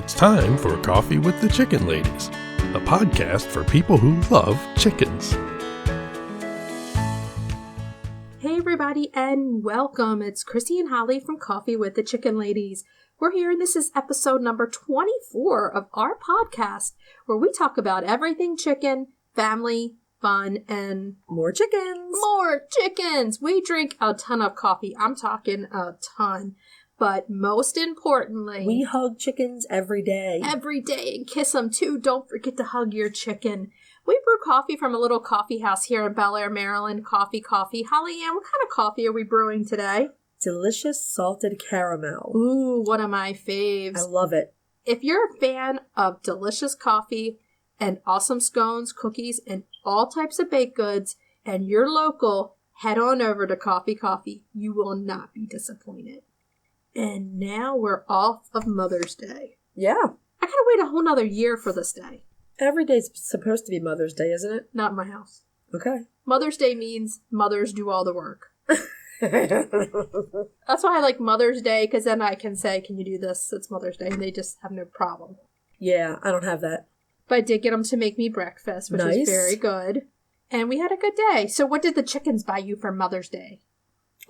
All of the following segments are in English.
It's time for Coffee with the Chicken Ladies, a podcast for people who love chickens. Hey everybody and welcome. It's Chrisie&Holly from Coffee with the Chicken Ladies. We're here and this is episode number 24 of our podcast where we talk about everything chicken, family, fun, and more chickens. More chickens. We drink a ton of coffee. I'm talking a ton. But most importantly, we hug chickens every day. Every day and kiss them too. Don't forget to hug your chicken. We brew coffee from a little coffee house here in Bel Air, Maryland. Coffee. Holly Ann, what kind of coffee are we brewing today? Delicious salted caramel. Ooh, one of my faves. I love it. If you're a fan of delicious coffee and awesome scones, cookies, and all types of baked goods, and you're local, head on over to Coffee. You will not be disappointed. And now we're off of Mother's Day. Yeah. I gotta wait a whole nother year for this day. Every day's supposed to be Mother's Day, isn't it? Not in my house. Okay. Mother's Day means mothers do all the work. That's why I like Mother's Day, because then I can say, can you do this? It's Mother's Day, and they just have no problem. Yeah, I don't have that. But I did get them to make me breakfast, which was very good. And we had a good day. So what did the chickens buy you for Mother's Day?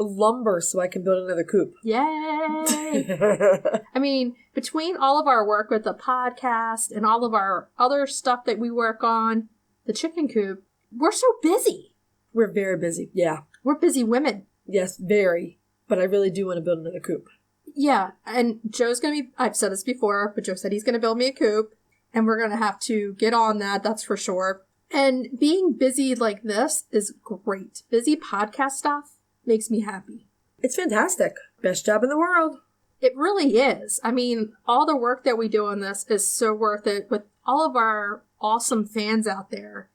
Lumber so I can build another coop. Yay! I mean, between all of our work with the podcast and all of our other stuff that we work on, the chicken coop, we're so busy. We're very busy, yeah. We're busy women. Yes, very. But I really do want to build another coop. Yeah, and Joe's going to be, I've said this before, but Joe said he's going to build me a coop, and we're going to have to get on that, that's for sure. And being busy like this is great. Busy podcast stuff makes me happy. It's fantastic. Best job in the world. It really is. I mean, all the work that we do on this is so worth it with all of our awesome fans out there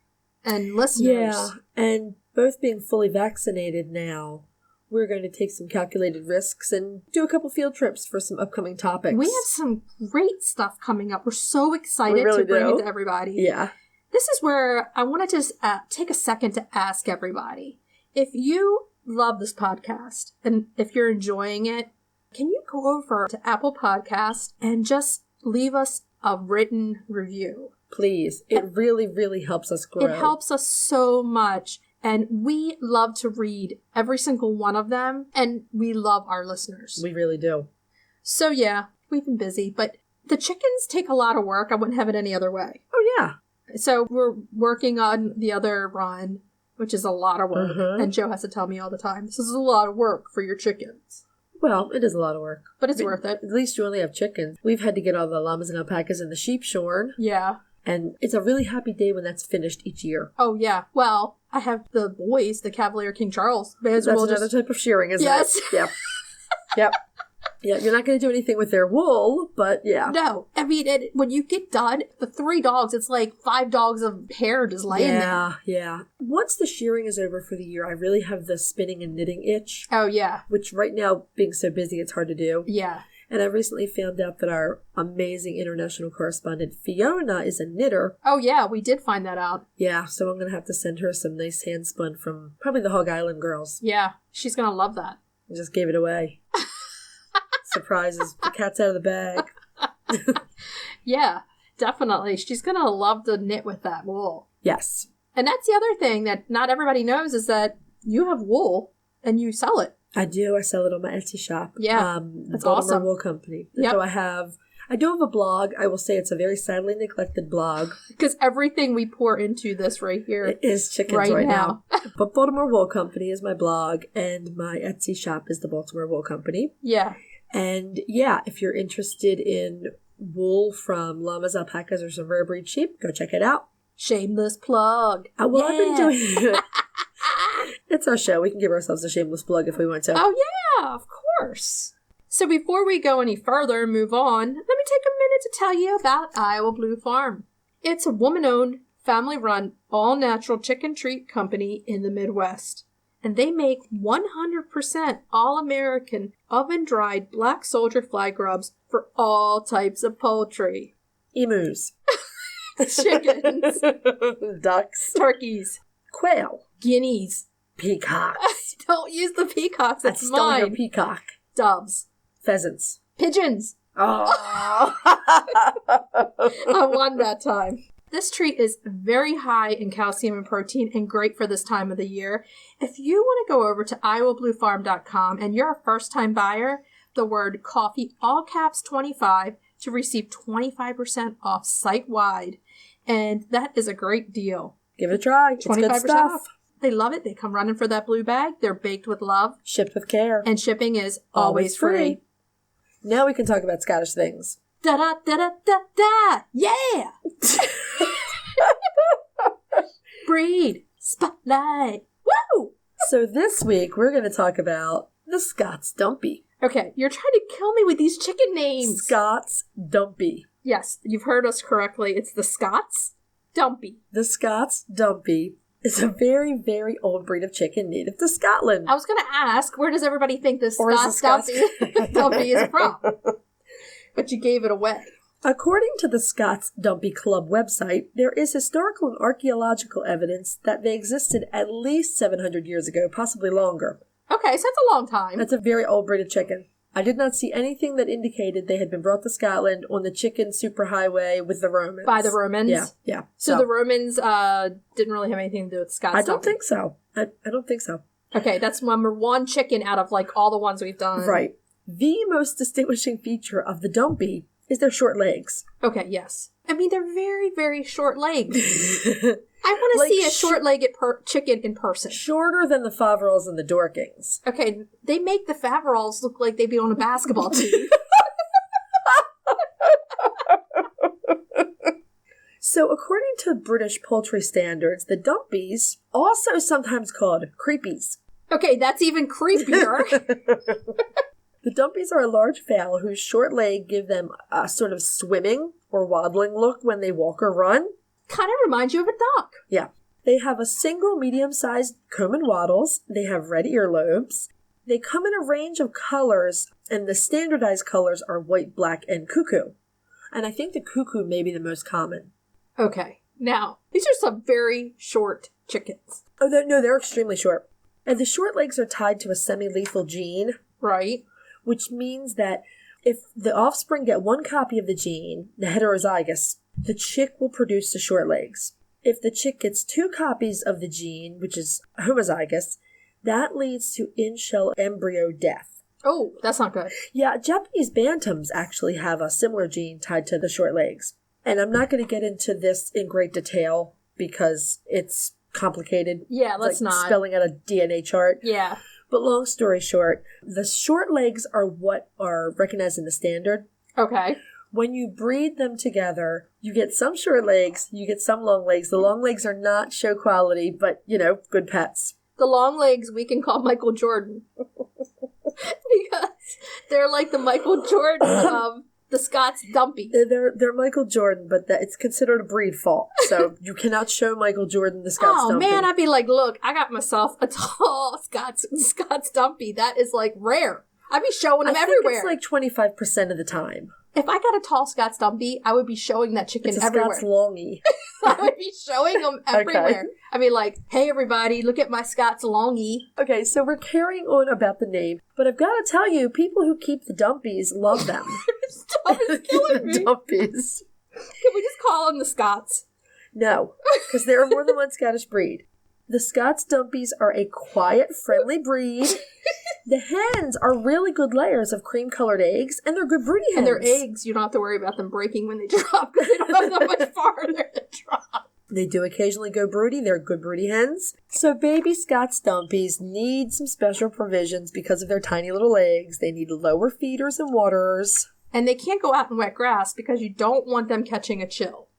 and listeners. Yeah, and both being fully vaccinated now, we're going to take some calculated risks and do a couple field trips for some upcoming topics. We have some great stuff coming up. We're so excited to bring it to everybody. Yeah. This is where I want to just take a second to ask everybody. If you love this podcast and if you're enjoying it, can you go over to Apple Podcast and just leave us a written review? Please. It really, really helps us grow. It helps us so much. And we love to read every single one of them. And we love our listeners. We really do. So yeah, we've been busy. But the chickens take a lot of work. I wouldn't have it any other way. Oh, yeah. So we're working on the other run, which is a lot of work. Mm-hmm. And Joe has to tell me all the time, this is a lot of work for your chickens. Well, it is a lot of work. But it's worth it. At least you only have chickens. We've had to get all the llamas and alpacas and the sheep shorn. Yeah. And it's a really happy day when that's finished each year. Oh, yeah. Well, I have the boys, the Cavalier King Charles. That's another type of shearing, isn't it? Yep. Yep. Yeah, you're not going to do anything with their wool, but yeah. No. I mean, when you get done, the 3 dogs, it's like 5 dogs of hair just laying there. Yeah. Once the shearing is over for the year, I really have the spinning and knitting itch. Oh, yeah. Which right now, being so busy, it's hard to do. Yeah. And I recently found out that our amazing international correspondent, Fiona, is a knitter. Oh, yeah, we did find that out. Yeah, so I'm going to have to send her some nice handspun from probably the Hog Island girls. Yeah, she's going to love that. I just gave it away. Surprises. The cat's out of the bag. Yeah, definitely. She's going to love to knit with that wool. Yes. And that's the other thing that not everybody knows is that you have wool and you sell it. I do. I sell it on my Etsy shop. Yeah, that's Baltimore awesome. Wool Company. Yep. So I do have a blog. I will say it's a very sadly neglected blog. Because everything we pour into this right here it is chickens right now. But Baltimore Wool Company is my blog, and my Etsy shop is the Baltimore Wool Company. Yeah. And yeah, if you're interested in wool from llamas, alpacas, or some rare breed sheep, go check it out. Shameless plug. I've been doing it. It's our show. We can give ourselves a shameless plug if we want to. Oh, yeah, of course. So before we go any further and move on, let me take a minute to tell you about Iowa Blue Farm. It's a woman-owned, family-run, all-natural chicken treat company in the Midwest. And they make 100% all-American oven-dried black soldier fly grubs for all types of poultry. Emus. Chickens. Ducks. Turkeys. Quail. Guineas. Peacocks. Don't use the peacocks. That's still mine. your peacock. Doves. Pheasants. Pigeons. Oh. I won that time. This treat is very high in calcium and protein and great for this time of the year. If you want to go over to iowabluefarm.com and you're a first-time buyer, the word coffee, all caps 25, to receive 25% off site-wide. And that is a great deal. Give it a try. It's 25% good stuff. off. They love it. They come running for that blue bag. They're baked with love. Shipped with care. And shipping is always free. Now we can talk about Scottish things. Da-da-da-da-da-da! Yeah! Breed. Spotlight. Woo! So this week, we're going to talk about the Scots Dumpy. Okay, you're trying to kill me with these chicken names. Scots Dumpy. Yes, you've heard us correctly. It's the Scots Dumpy. The Scots Dumpy is a very, very old breed of chicken native to Scotland. I was going to ask, where does everybody think this Or is Scots the Dumpy, Dumpy is from? But you gave it away. According to the Scots Dumpy Club website, there is historical and archaeological evidence that they existed at least 700 years ago, possibly longer. Okay, so that's a long time. That's a very old breed of chicken. I did not see anything that indicated they had been brought to Scotland on the chicken superhighway with the Romans. By the Romans? Yeah. So the Romans didn't really have anything to do with Scots I don't Dumpy. think so. I don't think so. Okay, that's number one chicken out of like all the ones we've done. Right. The most distinguishing feature of the Dumpy is their short legs. Okay, yes. I mean, they're very, very short legs. I want to Like see a short-legged chicken in person. Shorter than the Faverolles and the Dorkings. Okay, they make the Faverolles look like they'd be on a basketball team. So according to British poultry standards, the Dumpies, also sometimes called creepies. Okay, that's even creepier. The Dumpies are a large fowl whose short leg give them a sort of swimming or waddling look when they walk or run. Kind of reminds you of a duck. Yeah. They have a single medium-sized comb and wattles. They have red earlobes. They come in a range of colors, and the standardized colors are white, black, and cuckoo. And I think the cuckoo may be the most common. Okay, now, these are some very short chickens. Oh, no, they're extremely short. And the short legs are tied to a semi-lethal gene. Right. Which means that if the offspring get one copy of the gene, the heterozygous, the chick will produce the short legs. If the chick gets two copies of the gene, which is homozygous, that leads to in-shell embryo death. Oh, that's not good. Yeah, Japanese bantams actually have a similar gene tied to the short legs. And I'm not going to get into this in great detail because it's complicated. Yeah, let's it's not. Spelling out a DNA chart. Yeah. But long story short, the short legs are what are recognized in the standard. Okay. When you breed them together, you get some short legs, you get some long legs. The long legs are not show quality, but, good pets. The long legs we can call Michael Jordan. Because they're like the Michael Jordan of the Scots Dumpy. They're Michael Jordan, but it's considered a breed fault. So you cannot show Michael Jordan the Scots Dumpy. Oh, man, I'd be like, look, I got myself a tall Scots Dumpy. That is, like, rare. I'd be showing them everywhere. I think it's like 25% of the time. If I got a tall Scots Dumpy, I would be showing that chicken everywhere. Scots Longie. I would be showing them everywhere. Okay. I'd be like, hey, everybody, look at my Scots Longie. Okay, so we're carrying on about the name, but I've got to tell you, people who keep the Dumpies love them. Stop, it's killing me. Dumpies. Can we just call them the Scots? No, because there are more than one Scottish breed. The Scots Dumpies are a quiet, friendly breed. The hens are really good layers of cream-colored eggs, and they're good broody hens. And their eggs, you don't have to worry about them breaking when they drop, because they don't have that much farther to drop. They do occasionally go broody. They're good broody hens. So baby Scots Dumpies need some special provisions because of their tiny little legs. They need lower feeders and waterers. And they can't go out in wet grass because you don't want them catching a chill.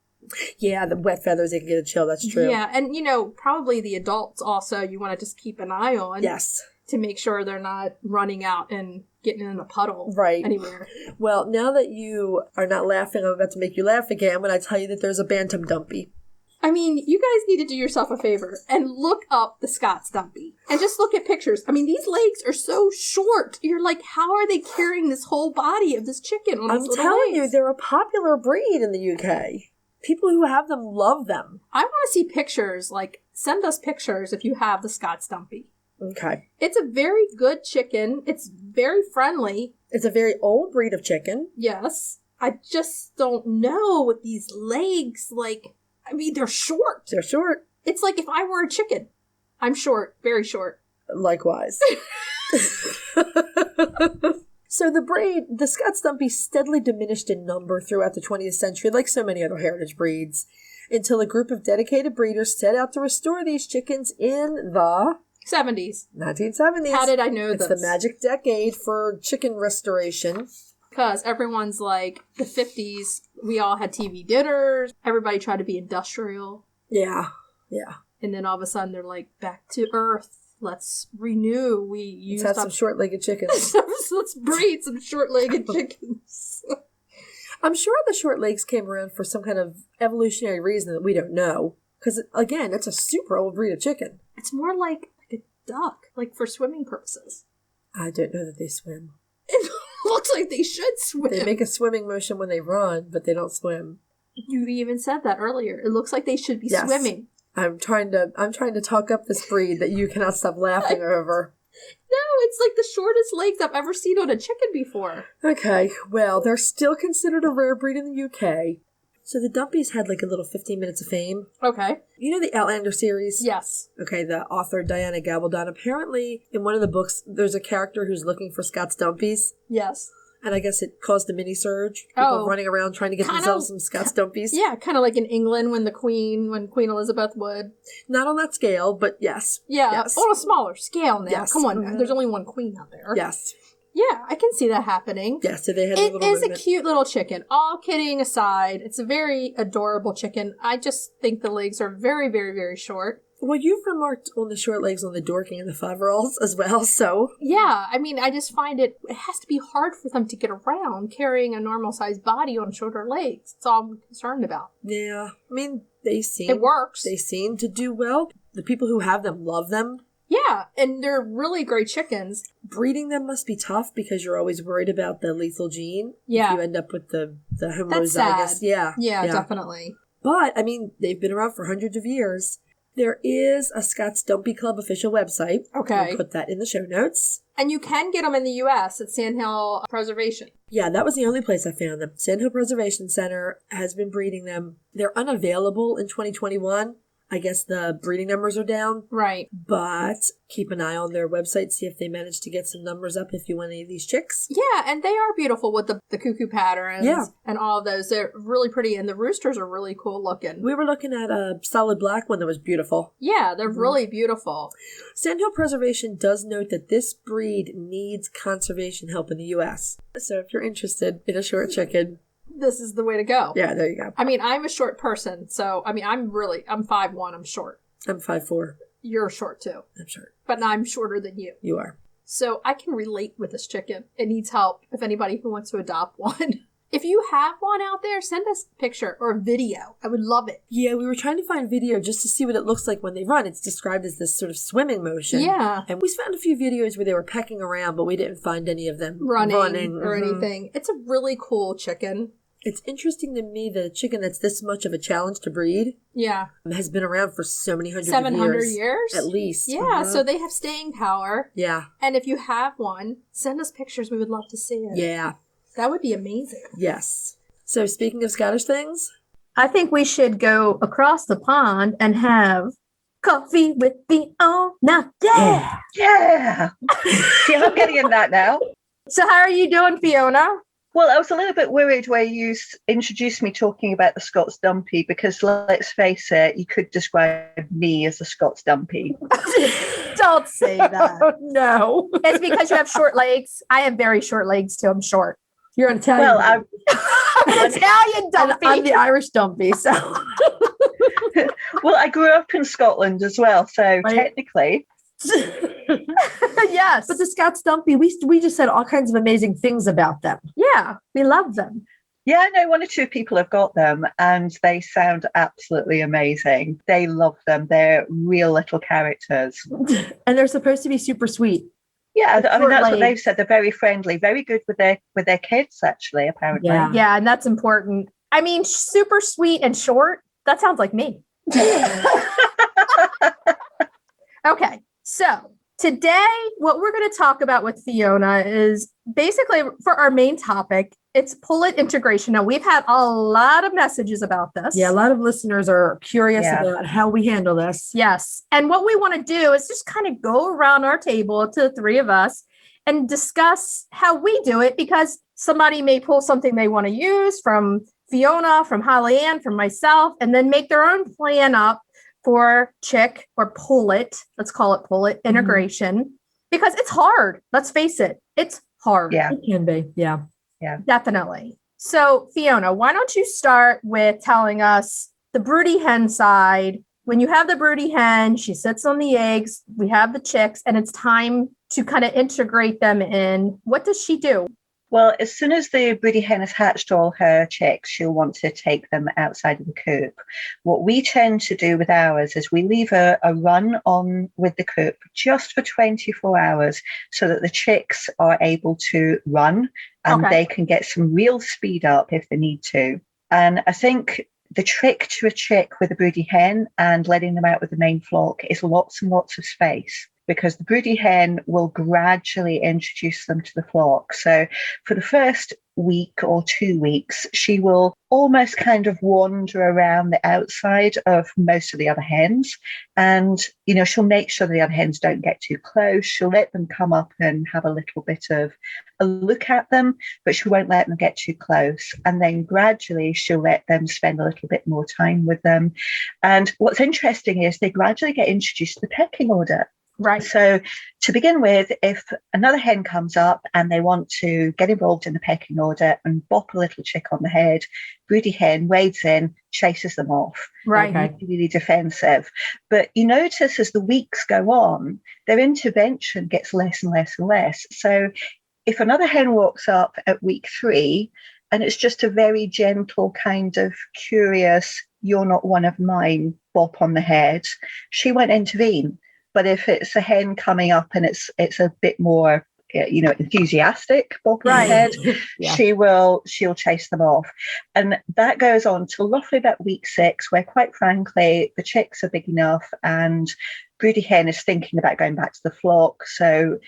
Yeah, the wet feathers, they can get a chill. That's true. Yeah, and probably the adults also you want to just keep an eye on. Yes. To make sure they're not running out and getting in a puddle anywhere. Well, now that you are not laughing, I'm about to make you laugh again when I tell you that there's a bantam dumpy. I mean, you guys need to do yourself a favor and look up the Scots Dumpy. And just look at pictures. I mean, these legs are so short. You're like, how are they carrying this whole body of this chicken on these little telling legs? you, they're a popular breed in the UK. People who have them love them. I want to see pictures. Like, send us pictures if you have the Scots Dumpy. Okay. It's a very good chicken. It's very friendly. It's a very old breed of chicken. Yes. I just don't know with these legs. Like, I mean, they're short. They're short. It's like if I were a chicken. I'm short. Very short. Likewise. So the Scots Dumpy steadily diminished in number throughout the 20th century, like so many other heritage breeds, until a group of dedicated breeders set out to restore these chickens in the 1970s. How did I know It's this? the magic decade for chicken restoration. Because everyone's like, the 50s, we all had TV dinners. Everybody tried to be industrial. Yeah. And then all of a sudden they're like, back to earth. Let's renew. Let's have some short-legged chickens. Let's breed some short-legged chickens. I'm sure the short legs came around for some kind of evolutionary reason that we don't know. Because, again, it's a super old breed of chicken. It's more like a duck, like for swimming purposes. I don't know that they swim. It looks like they should swim. They make a swimming motion when they run, but they don't swim. You even said that earlier. It looks like they should be Yes. swimming. I'm trying to talk up this breed that you cannot stop laughing over. No, it's like the shortest legs I've ever seen on a chicken before. Okay, well, they're still considered a rare breed in the UK. So the Dumpies had like a little 15 minutes of fame. Okay. You know the Outlander series? Yes. Okay, the author Diana Gabaldon. Apparently, in one of the books, there's a character who's looking for Scots Dumpies. Yes. And I guess it caused a mini surge. People running around trying to get themselves some Scots Dumpies. Yeah, kind of like in England when Queen Elizabeth would. Not on that scale, but yes. Yeah, Yes. on a smaller scale now. Yes. Come on, Mm-hmm. there's only one queen out there. Yes. Yeah, I can see that happening. Yes, so they had a It little is movement. a cute little chicken. All kidding aside, it's a very adorable chicken. I just think the legs are very, very, very short. Well, you've remarked on the short legs on the Dorking and the Faverolles as well, so... Yeah, I mean, I just find it has to be hard for them to get around carrying a normal-sized body on shorter legs. That's all I'm concerned about. Yeah, I mean, it works. They seem to do well. The people who have them love them. Yeah, and they're really great chickens. Breeding them must be tough because you're always worried about the lethal gene. Yeah. If you end up with the homozygous. That's sad. Yeah, Definitely. But, I mean, they've been around for hundreds of years. There is a Scots Dumpy Club official website. Okay. We'll put that in the show notes. And you can get them in the U.S. at Sandhill Preservation. Yeah, that was the only place I found them. Sandhill Preservation Center has been breeding them. They're unavailable in 2021. I guess the breeding numbers are down. Right. But keep an eye on their website, see if they manage to get some numbers up if you want any of these chicks. Yeah, and they are beautiful with the cuckoo patterns and all of those. They're really pretty, and the roosters are really cool looking. We were looking at a solid black one that was beautiful. Yeah, they're really beautiful. Sandhill Preservation does note that this breed needs conservation help in the U.S. So if you're interested in a short chicken... This is the way to go. Yeah, there you go. I mean, I'm a short person, so, I mean, I'm 5'1", I'm short. I'm 5'4". You're short, too. I'm short. But I'm shorter than you. You are. So I can relate with this chicken. It needs help if anybody who wants to adopt one. If you have one out there, send us a picture or a video. I would love it. Yeah, we were trying to find video just to see what it looks like when they run. It's described as this sort of swimming motion. Yeah. And we found a few videos where they were pecking around, but we didn't find any of them running or anything. It's a really cool chicken. It's interesting to me that a chicken that's this much of a challenge to breed has been around for so many hundreds of years. 700 years? At least. Yeah, so they have staying power. Yeah. And if you have one, send us pictures. We would love to see it. Yeah. That would be amazing. Yes. So speaking of Scottish things, I think we should go across the pond and have coffee with Fiona. Yeah. Yeah. See, I'm getting in that now. So how are you doing, Fiona? Well, I was a little bit worried where you introduced me talking about the Scots Dumpy because, let's face it, you could describe me as a Scots Dumpy. Don't say that. Oh, no. It's because you have short legs. I have very short legs, too. I'm short. You're an Italian. Well, I'm an Italian Dumpy. I'm the Irish Dumpy, so. Well, I grew up in Scotland as well, so technically. Yes. But the Scots Dumpy, we just said all kinds of amazing things about them. Yeah, we love them. Yeah, I know 1 or 2 people have got them and they sound absolutely amazing. They love them. They're real little characters. And they're supposed to be super sweet. Yeah, I mean, that's what they've said. They're very friendly, very good with their kids, actually, apparently. Yeah, and that's important. I mean, super sweet and short. That sounds like me. Okay, so Today, what we're going to talk about with Fiona is basically for our main topic, it's pullet integration. Now, we've had a lot of messages about this. Yeah, a lot of listeners are curious about how we handle this. Yes. And what we want to do is just kind of go around our table to the three of us and discuss how we do it, because somebody may pull something they want to use from Fiona, from Holly Ann, from myself, and then make their own plan up for chick or pullet, let's call it pullet integration, because it's hard. Let's face it, it's hard. Yeah, it can be. Yeah, definitely. So Fiona, why don't you start with telling us the broody hen side? When you have the broody hen, she sits on the eggs, we have the chicks, and it's time to kind of integrate them in. What does she do? Well, as soon as the broody hen has hatched all her chicks, she'll want to take them outside of the coop. What we tend to do with ours is we leave a run on with the coop just for 24 hours so that the chicks are able to run and they can get some real speed up if they need to. And I think the trick to a chick with a broody hen and letting them out with the main flock is lots and lots of space, because the broody hen will gradually introduce them to the flock. So for the first week or 2 weeks, she will almost kind of wander around the outside of most of the other hens. And, you know, she'll make sure the other hens don't get too close. She'll let them come up and have a little bit of a look at them, but she won't let them get too close. And then gradually she'll let them spend a little bit more time with them. And what's interesting is they gradually get introduced to the pecking order. Right. So to begin with, if another hen comes up and they want to get involved in the pecking order and bop a little chick on the head, broody hen wades in, chases them off. Right. Really defensive. But you notice as the weeks go on, their intervention gets less and less and less. So if another hen walks up at week 3 and it's just a very gentle kind of curious, you're not one of mine, bop on the head, she won't intervene. But if it's a hen coming up and it's a bit more, you know, enthusiastic, bop on the head, she'll chase them off. And that goes on till roughly about week 6, where quite frankly, the chicks are big enough and broody hen is thinking about going back to the flock. So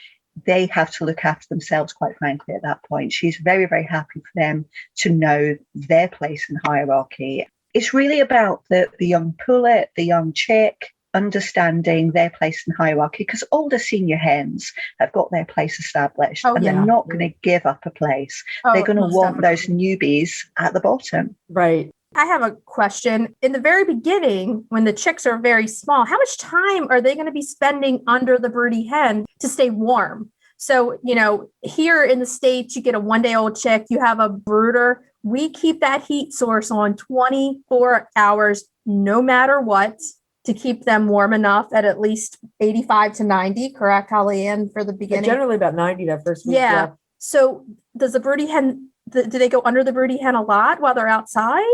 they have to look after themselves, quite frankly, at that point. She's very, very happy for them to know their place in hierarchy. It's really about the young pullet, the young chick, understanding their place in hierarchy, because older senior hens have got their place established they're not going to give up a place. They're going to want those newbies at the bottom. Right. I have a question. In the very beginning, when the chicks are very small, how much time are they going to be spending under the broody hen to stay warm? So, you know, here in the States, you get a 1-day-old chick, you have a brooder. We keep that heat source on 24 hours, no matter what, to keep them warm enough at least 85 to 90, correct, Holly Ann, for the beginning? Generally about 90 that first week. Yeah. So does the broody hen, do they go under the broody hen a lot while they're outside?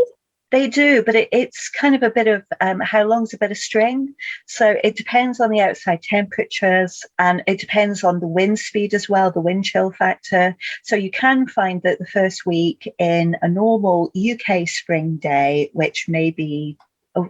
They do, but it's kind of a bit of how long's a bit of string. So it depends on the outside temperatures, and it depends on the wind speed as well, the wind chill factor. So you can find that the first week in a normal UK spring day, which may be,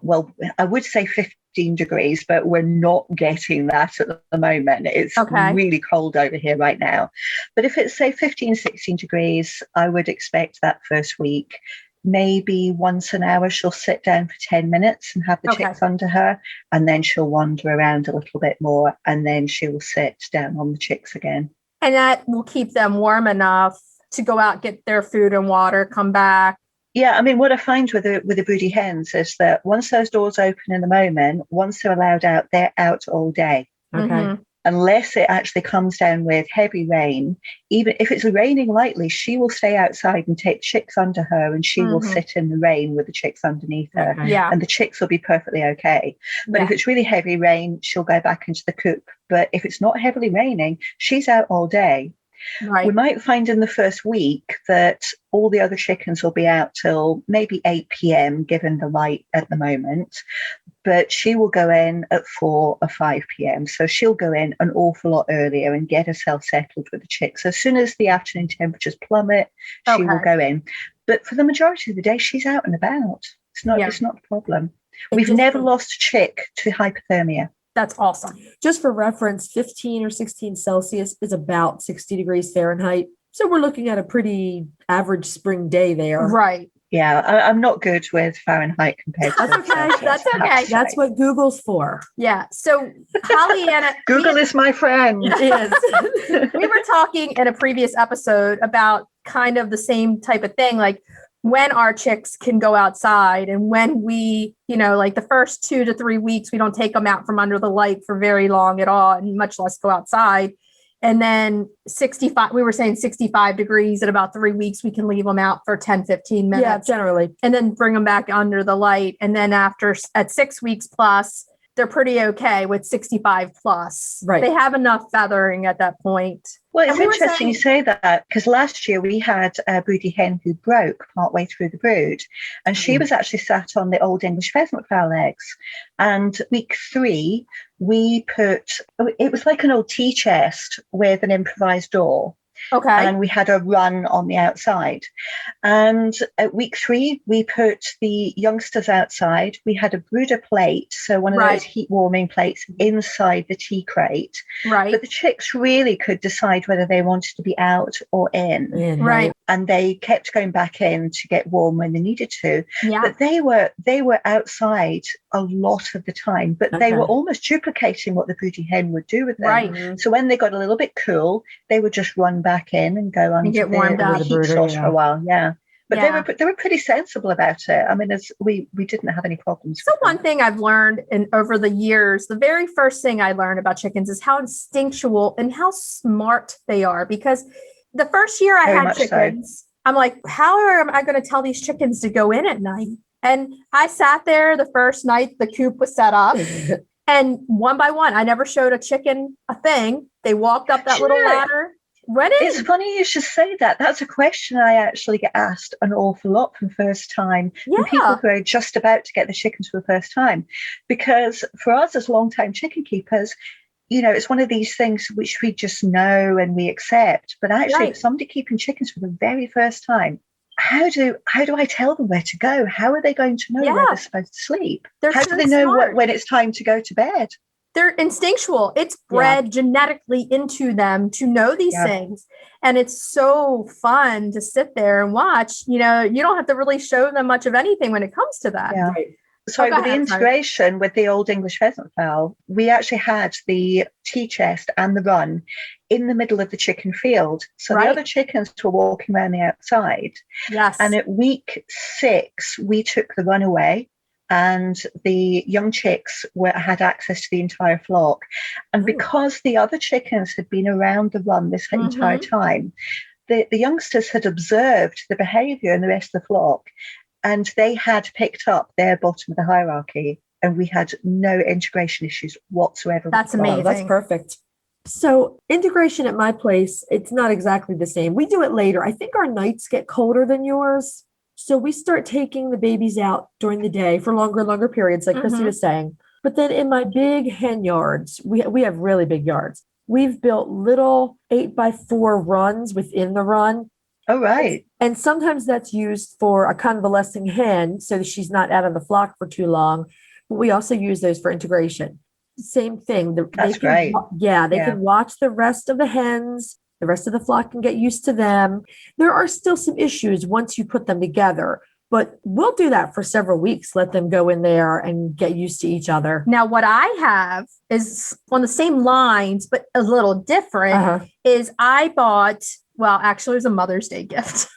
well, I would say 15 degrees, but we're not getting that at the moment. It's really cold over here right now. But if it's, say, 15, 16 degrees, I would expect that first week, maybe once an hour, she'll sit down for 10 minutes and have the chicks under her, and then she'll wander around a little bit more, and then she'll sit down on the chicks again. And that will keep them warm enough to go out, get their food and water, come back. Yeah, I mean, what I find with the broody hens is that once those doors open in the moment, once they're allowed out, they're out all day. Okay. Unless it actually comes down with heavy rain. Even if it's raining lightly, she will stay outside and take chicks under her, and she will sit in the rain with the chicks underneath her. Yeah. And the chicks will be perfectly okay. But if it's really heavy rain, she'll go back into the coop. But if it's not heavily raining, she's out all day. Right. We might find in the first week that all the other chickens will be out till maybe 8 p.m, given the light at the moment. But she will go in at 4 or 5 p.m. So she'll go in an awful lot earlier and get herself settled with the chicks. As soon as the afternoon temperatures plummet, she will go in. But for the majority of the day, she's out and about. It's not a problem. We've never lost a chick to hypothermia. That's awesome. Just for reference, 15 or 16 Celsius is about 60 degrees Fahrenheit. So we're looking at a pretty average spring day there. Right. Yeah, I'm not good with Fahrenheit compared to That's okay. Celsius, That's I have okay. to That's say. what Google's for. Yeah. So Holly and Google is my friend. It is. we were talking in a previous episode about kind of the same type of thing, like when our chicks can go outside and when we, like the first 2 to 3 weeks, we don't take them out from under the light for very long at all, and much less go outside. And then 65, we were saying 65 degrees in about 3 weeks, we can leave them out for 10, 15 minutes. Yeah, generally. And then bring them back under the light. And then at 6 weeks plus, they're pretty okay with 65 plus. Right. They have enough feathering at that point. Well, it's And we were interesting you say that, because last year we had a broody hen who broke partway through the brood, and she was actually sat on the old English pheasant fowl eggs. And week 3, we it was like an old tea chest with an improvised door. Okay. And we had a run on the outside. And at week 3, we put the youngsters outside. We had a brooder plate, so one of Right. those heat warming plates inside the tea crate. Right. But the chicks really could decide whether they wanted to be out or in. Right. And they kept going back in to get warm when they needed to. Yeah. But they were outside a lot of the time, but they Okay. were almost duplicating what the broody hen would do with them. Right. So when they got a little bit cool, they would just run back in and go under get warmed the up. heat Brooder, source yeah. for a while. Yeah. But Yeah. they were pretty sensible about it. I mean, we didn't have any problems. So with one that. thing I've learned over the years, the very first thing I learned about chickens is how instinctual and how smart they are. Because the first year I Very had much so. chickens, I'm like, how am I going to tell these chickens to go in at night? And I sat there the first night the coop was set up, and one by one, I never showed a chicken a thing. They walked up that little Sure. ladder, went in. It's funny you should say that. That's a question I actually get asked an awful lot from first time, from people Yeah. who are just about to get the chickens for the first time. Because for us as long-time chicken keepers, it's one of these things which we just know and we accept. But actually, Right. if somebody keeping chickens for the very first time, how do I tell them where to go? How are they going to know where Yeah. they're supposed to sleep? They're How so do they know smart. when it's time to go to bed? They're instinctual. It's bred genetically into them to know these Yeah. things. And it's so fun to sit there and watch. You don't have to really show them much of anything when it comes to that. Yeah. Right. So go with the ahead, sorry. integration with the old English pheasant fowl, we actually had the tea chest and the run in the middle of the chicken field. So Right. the other chickens were walking around the outside. Yes. And at week 6, we took the run away, and the young chicks had access to the entire flock. And Oh. because the other chickens had been around the run this entire time, the youngsters had observed the behavior in the rest of the flock, and they had picked up their bottom of the hierarchy, and we had no integration issues whatsoever. with That's the flock. amazing. Oh, that's perfect. So integration at my place, it's not exactly the same. We do it later. I think our nights get colder than yours. So we start taking the babies out during the day for longer and longer periods, like Chrissy Mhm. was saying. But then in my big hen yards, we have really big yards. We've built little 8x4 runs within the run. Oh, right. And sometimes that's used for a convalescing hen so that she's not out of the flock for too long. But we also use those for integration. Same thing. That's great. They Yeah. can watch the rest of the hens. The rest of the flock can get used to them. There are still some issues once you put them together, but we'll do that for several weeks. Let them go in there and get used to each other. Now, what I have is on the same lines, but a little different, Uh-huh. is I bought, well, actually, it was a Mother's Day gift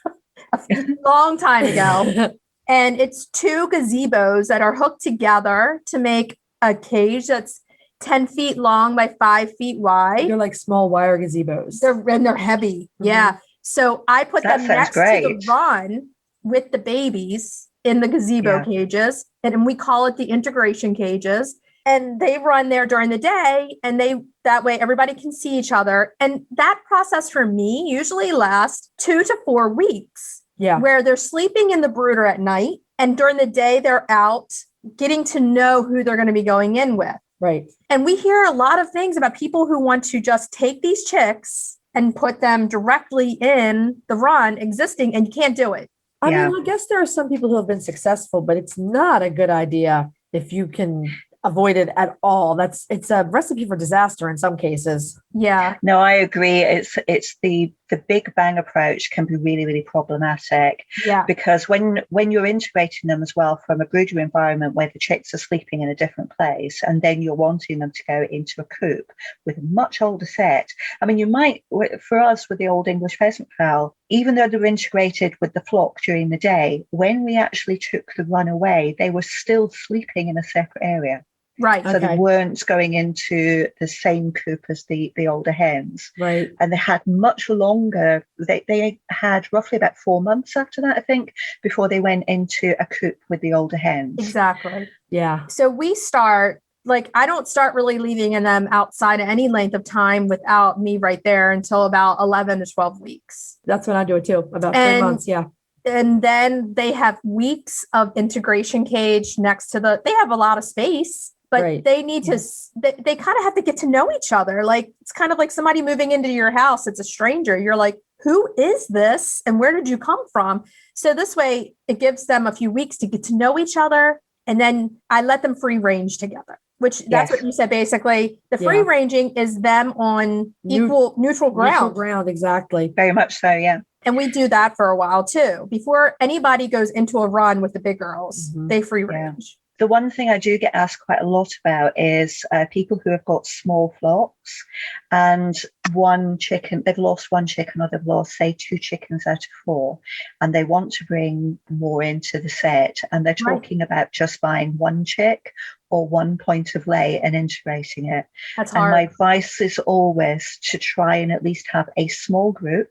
a long time ago. And it's 2 gazebos that are hooked together to make a cage that's 10 feet long by 5 feet wide. They're like small wire gazebos. They're heavy. Yeah. So I put That them sounds next to great. the run with the babies in the gazebo Yeah. cages. And we call it the integration cages. And they run there during the day, and that way everybody can see each other. And that process for me usually lasts 2 to 4 weeks, Yeah. where they're sleeping in the brooder at night, and during the day they're out getting to know who they're going to be going in with. Right. And we hear a lot of things about people who want to just take these chicks and put them directly in the run existing, and you can't do it. Yeah. I guess there are some people who have been successful, but it's not a good idea if you can avoided at all. It's a recipe for disaster in some cases. Yeah. No, I agree. It's the big bang approach can be really, really problematic. Yeah. Because when you're integrating them as well from a brooder environment where the chicks are sleeping in a different place, and then you're wanting them to go into a coop with a much older set. I mean, you might, for us with the old English pheasant fowl, even though they were integrated with the flock during the day, when we actually took the run away, they were still sleeping in a separate area. Right. So they weren't going into the same coop as the older hens. Right. And they had much longer, they had roughly about 4 months after that, I think, before they went into a coop with the older hens. Exactly. Yeah. So we start, like, I don't start really leaving them outside at any length of time without me right there until about 11 to 12 weeks. That's when I do it too. About 3 months. Yeah. And then they have weeks of integration cage next to they have a lot of space. But they need to, they kind of have to get to know each other. Like, it's kind of like somebody moving into your house. It's a stranger. You're like, who is this? And where did you come from? So this way it gives them a few weeks to get to know each other. And then I let them free range together, which that's what you said. Basically, the free ranging is them on neutral ground. Neutral ground, exactly. Very much so, yeah. And we do that for a while too. Before anybody goes into a run with the big girls, they free range. The one thing I do get asked quite a lot about is people who have got small flocks and they've lost one chicken, or they've lost, say, 2 chickens out of 4, and they want to bring more into the set. And they're talking about just buying 1 chick or 1 point of lay and integrating it. That's hard. And my advice is always to try and at least have a small group.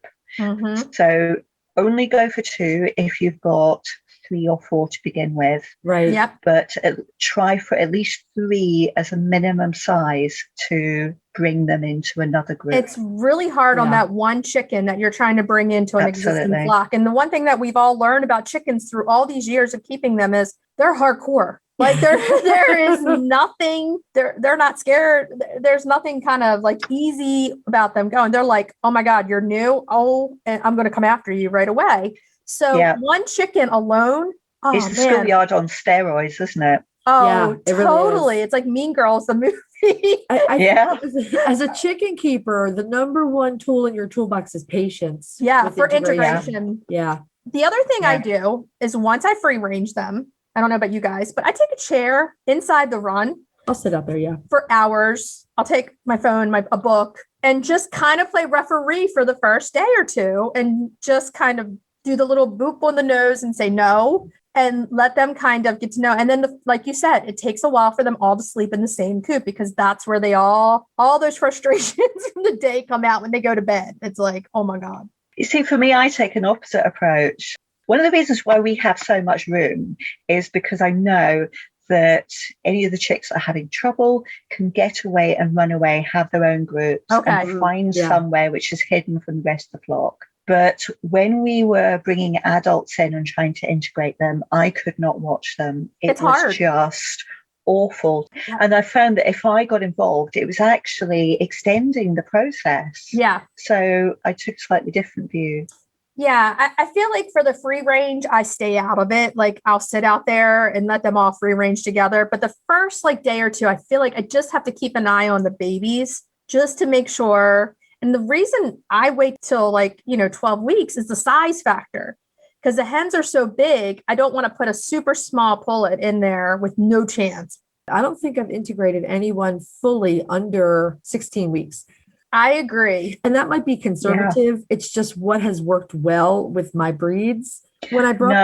So only go for 2 if you've got 3 or 4 to begin with. Right. Yep. But try for at least 3 as a minimum size to bring them into another group. It's really hard on that one chicken that you're trying to bring into an existing flock. And the one thing that we've all learned about chickens through all these years of keeping them is they're hardcore. Like there is nothing, they're not scared. There's nothing kind of like easy about them going. They're like, oh my God, you're new. Oh, and I'm going to come after you right away. So one chicken alone. It's the schoolyard on steroids, isn't it? Oh, yeah, totally. It's like Mean Girls, the movie. As a chicken keeper, the number one tool in your toolbox is patience. Yeah, for integration. Yeah. The other thing I do is once I free range them, I don't know about you guys, but I take a chair inside the run. I'll sit out there, for hours. I'll take my phone, a book, and just kind of play referee for the first day or 2 and just kind of do the little boop on the nose and say no, and let them kind of get to know. And then, like you said, it takes a while for them all to sleep in the same coop, because that's where they all those frustrations from the day come out when they go to bed. It's like, oh my God. You see, for me, I take an opposite approach. One of the reasons why we have so much room is because I know that any of the chicks that are having trouble can get away and run away, have their own groups, and find somewhere which is hidden from the rest of the flock. But when we were bringing adults in and trying to integrate them, I could not watch them. It was hard. Just awful. Yeah. And I found that if I got involved, it was actually extending the process. Yeah. So I took a slightly different view. Yeah, I feel like for the free range, I stay out of it. Like, I'll sit out there and let them all free range together. But the first day or 2, I feel like I just have to keep an eye on the babies just to make sure. And the reason I wait till 12 weeks is the size factor, because the hens are so big. I don't want to put a super small pullet in there with no chance. I don't think I've integrated anyone fully under 16 weeks. I agree. And that might be conservative. Yeah. It's just what has worked well with my breeds. When I brought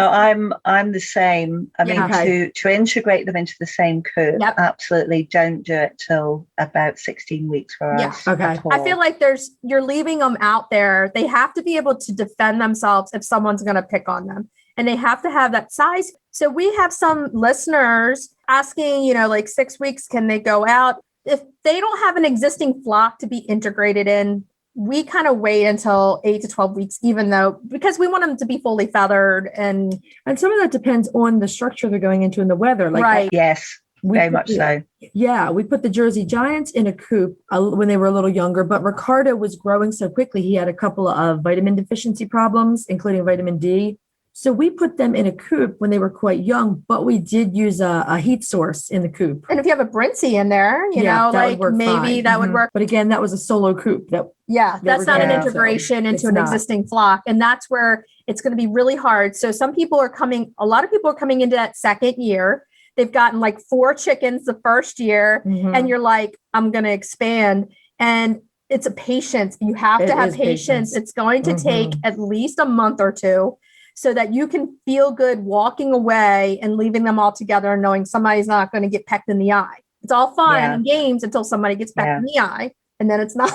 I'm the same. I mean, to integrate them into the same coop, absolutely don't do it till about 16 weeks for us. Okay. I feel like you're leaving them out there. They have to be able to defend themselves if someone's going to pick on them. And they have to have that size. So we have some listeners asking, 6 weeks, can they go out? If they don't have an existing flock to be integrated in, we kind of wait until 8 to 12 weeks, because we want them to be fully feathered. And some of that depends on the structure they're going into and the weather. Right. Yes, very much so. Yeah. We put the Jersey Giants in a coop when they were a little younger, but Ricardo was growing so quickly. He had a couple of vitamin deficiency problems, including vitamin D. So we put them in a coop when they were quite young, but we did use a heat source in the coop. And if you have a Brincy in there, you know, that would like work maybe fine. that would Mhm. work. But again, that was a solo coop. That's not an Yeah. integration It's into an not. existing flock. And that's where it's going to be really hard. So a lot of people are coming into that second year. They've gotten like 4 chickens the first year, Mhm. and you're like, I'm going to expand. And it's a patience. You have It to have is patience. patience. It's going to take Mhm. at least a month or 2 so that you can feel good walking away and leaving them all together and knowing somebody's not going to get pecked in the eye. It's all fun Yeah. and games until somebody gets pecked in the eye, and then it's not.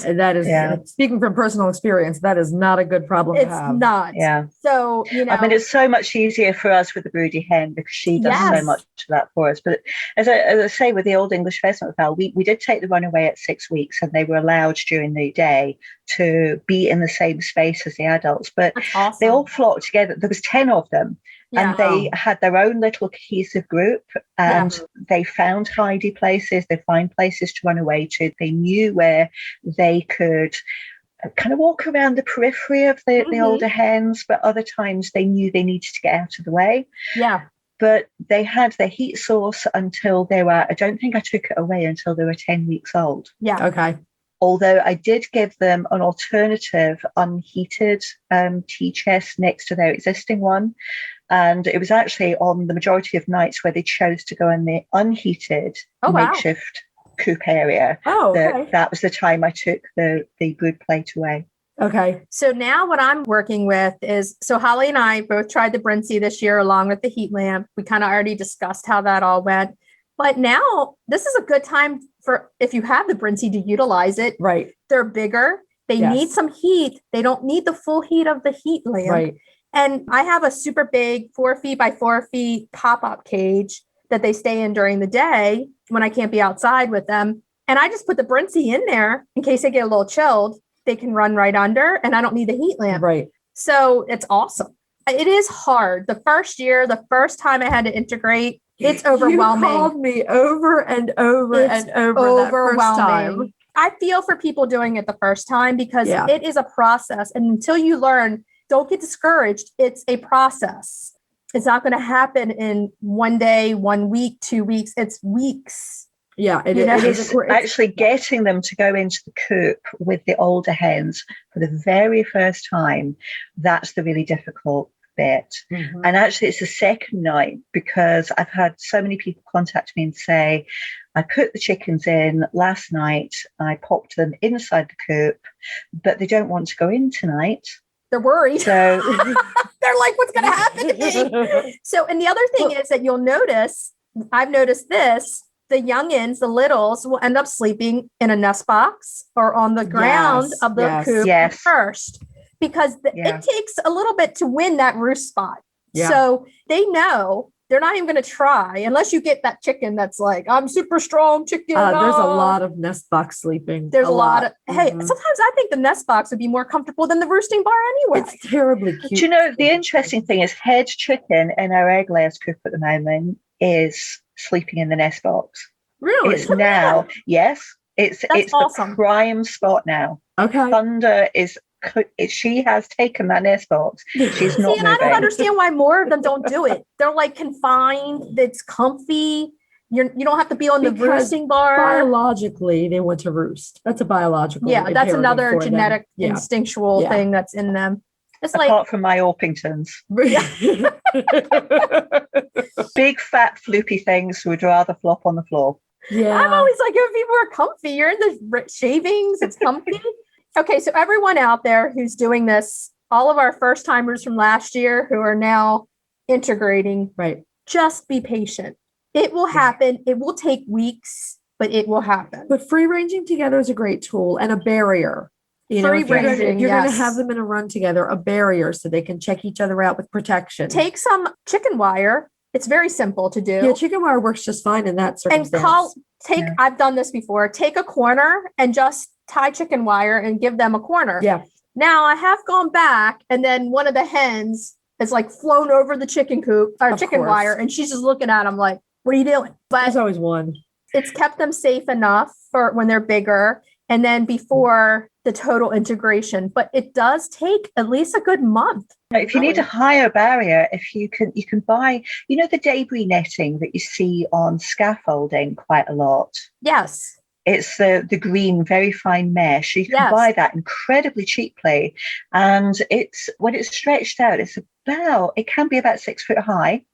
And that is, Yeah. speaking from personal experience, that is not a good problem to It's have. not. Yeah. So, you know. I mean, it's so much easier for us with the broody hen because she does so Yes. much of that for us. But as I say, with the Old English pheasant fowl, we did take the runaway at 6 weeks, and they were allowed during the day to be in the same space as the adults. But That's awesome. they all flocked together. There was 10 of them. Yeah. And they had their own little cohesive group, and they found hidey places. They find places to run away to. They knew where they could kind of walk around the periphery of the older hens, but other times they knew they needed to get out of the way. Yeah. But they had their heat source until they were, I don't think I took it away until they were 10 weeks old. Yeah. Okay. Although I did give them an alternative unheated tea chest next to their existing one. And it was actually on the majority of nights where they chose to go in the unheated makeshift coop area. Oh, okay. That was the time I took the brood plate away. Okay. So now what I'm working with is, so Holly and I both tried the Brincy this year along with the heat lamp. We kind of already discussed how that all went. But now this is a good time for, if you have the Brincy, to utilize it. Right. They're bigger. They need some heat. They don't need the full heat of the heat lamp. Right. And I have a super big 4 feet by 4 feet pop-up cage that they stay in during the day when I can't be outside with them. And I just put the Brincy in there in case they get a little chilled. They can run right under, and I don't need the heat lamp. Right. So it's awesome. It is hard. The first year, the first time I had to integrate, it's overwhelming. You called me over and over and over that first time. I feel for people doing it the first time because it is a process. And until you learn, don't get discouraged. It's a process. It's not going to happen in 1 day, 1 week, 2 weeks. It's weeks. Yeah, it is. Actually getting them to go into the coop with the older hens for the very first time, that's the really difficult bit. Mm-hmm. And actually it's the second night, because I've had so many people contact me and say, I put the chickens in last night, I popped them inside the coop, but they don't want to go in tonight. They're worried. So they're like, what's going to happen to me? So, and the other thing is that you'll notice, I've noticed this, the youngins, the littles will end up sleeping in a nest box or on the ground of the coop first, because it takes a little bit to win that roost spot. Yeah. So they know they're not even going to try unless you get that chicken that's like, I'm super strong chicken. There's a lot of nest box sleeping. There's a lot of, sometimes I think the nest box would be more comfortable than the roosting bar anyway. It's terribly cute. Do you know, the interesting thing is head chicken in our egg layers coop at the moment is sleeping in the nest box. Really? It's now, it's awesome. The prime spot now. Okay. Thunder is, she has taken that nest box. She's not moving. I don't understand why more of them don't do it. They're like confined. It's comfy. You don't have to be on the roosting bar. Biologically, they want to roost. That's a biological. Yeah, that's another genetic instinctual thing that's in them. It's apart from my Orpingtons. Big fat floopy things who would rather flop on the floor. Yeah. I'm always like, if people are comfy, you're in the shavings, it's comfy. Okay, so everyone out there who's doing this, all of our first timers from last year who are now integrating, just be patient. It will happen. It will take weeks, but it will happen. But free ranging together is a great tool and a barrier. You know, if you're going to have them in a run together, a barrier so they can check each other out with protection. Take some chicken wire. It's very simple to do. Yeah, chicken wire works just fine in that circumstance. And I've done this before. Take a corner and just tie chicken wire and give them a corner. Yeah. Now I have gone back, and then one of the hens has like flown over the chicken coop or chicken wire, and she's just looking at them like, "What are you doing?" But there's always one. It's kept them safe enough for when they're bigger. and then before the total integration. But it does take at least a good month. If you need a higher barrier, if you can buy, the debris netting that you see on scaffolding quite a lot. Yes. It's the green, very fine mesh. You can buy that incredibly cheaply. And when it's stretched out, it can be about 6 foot high.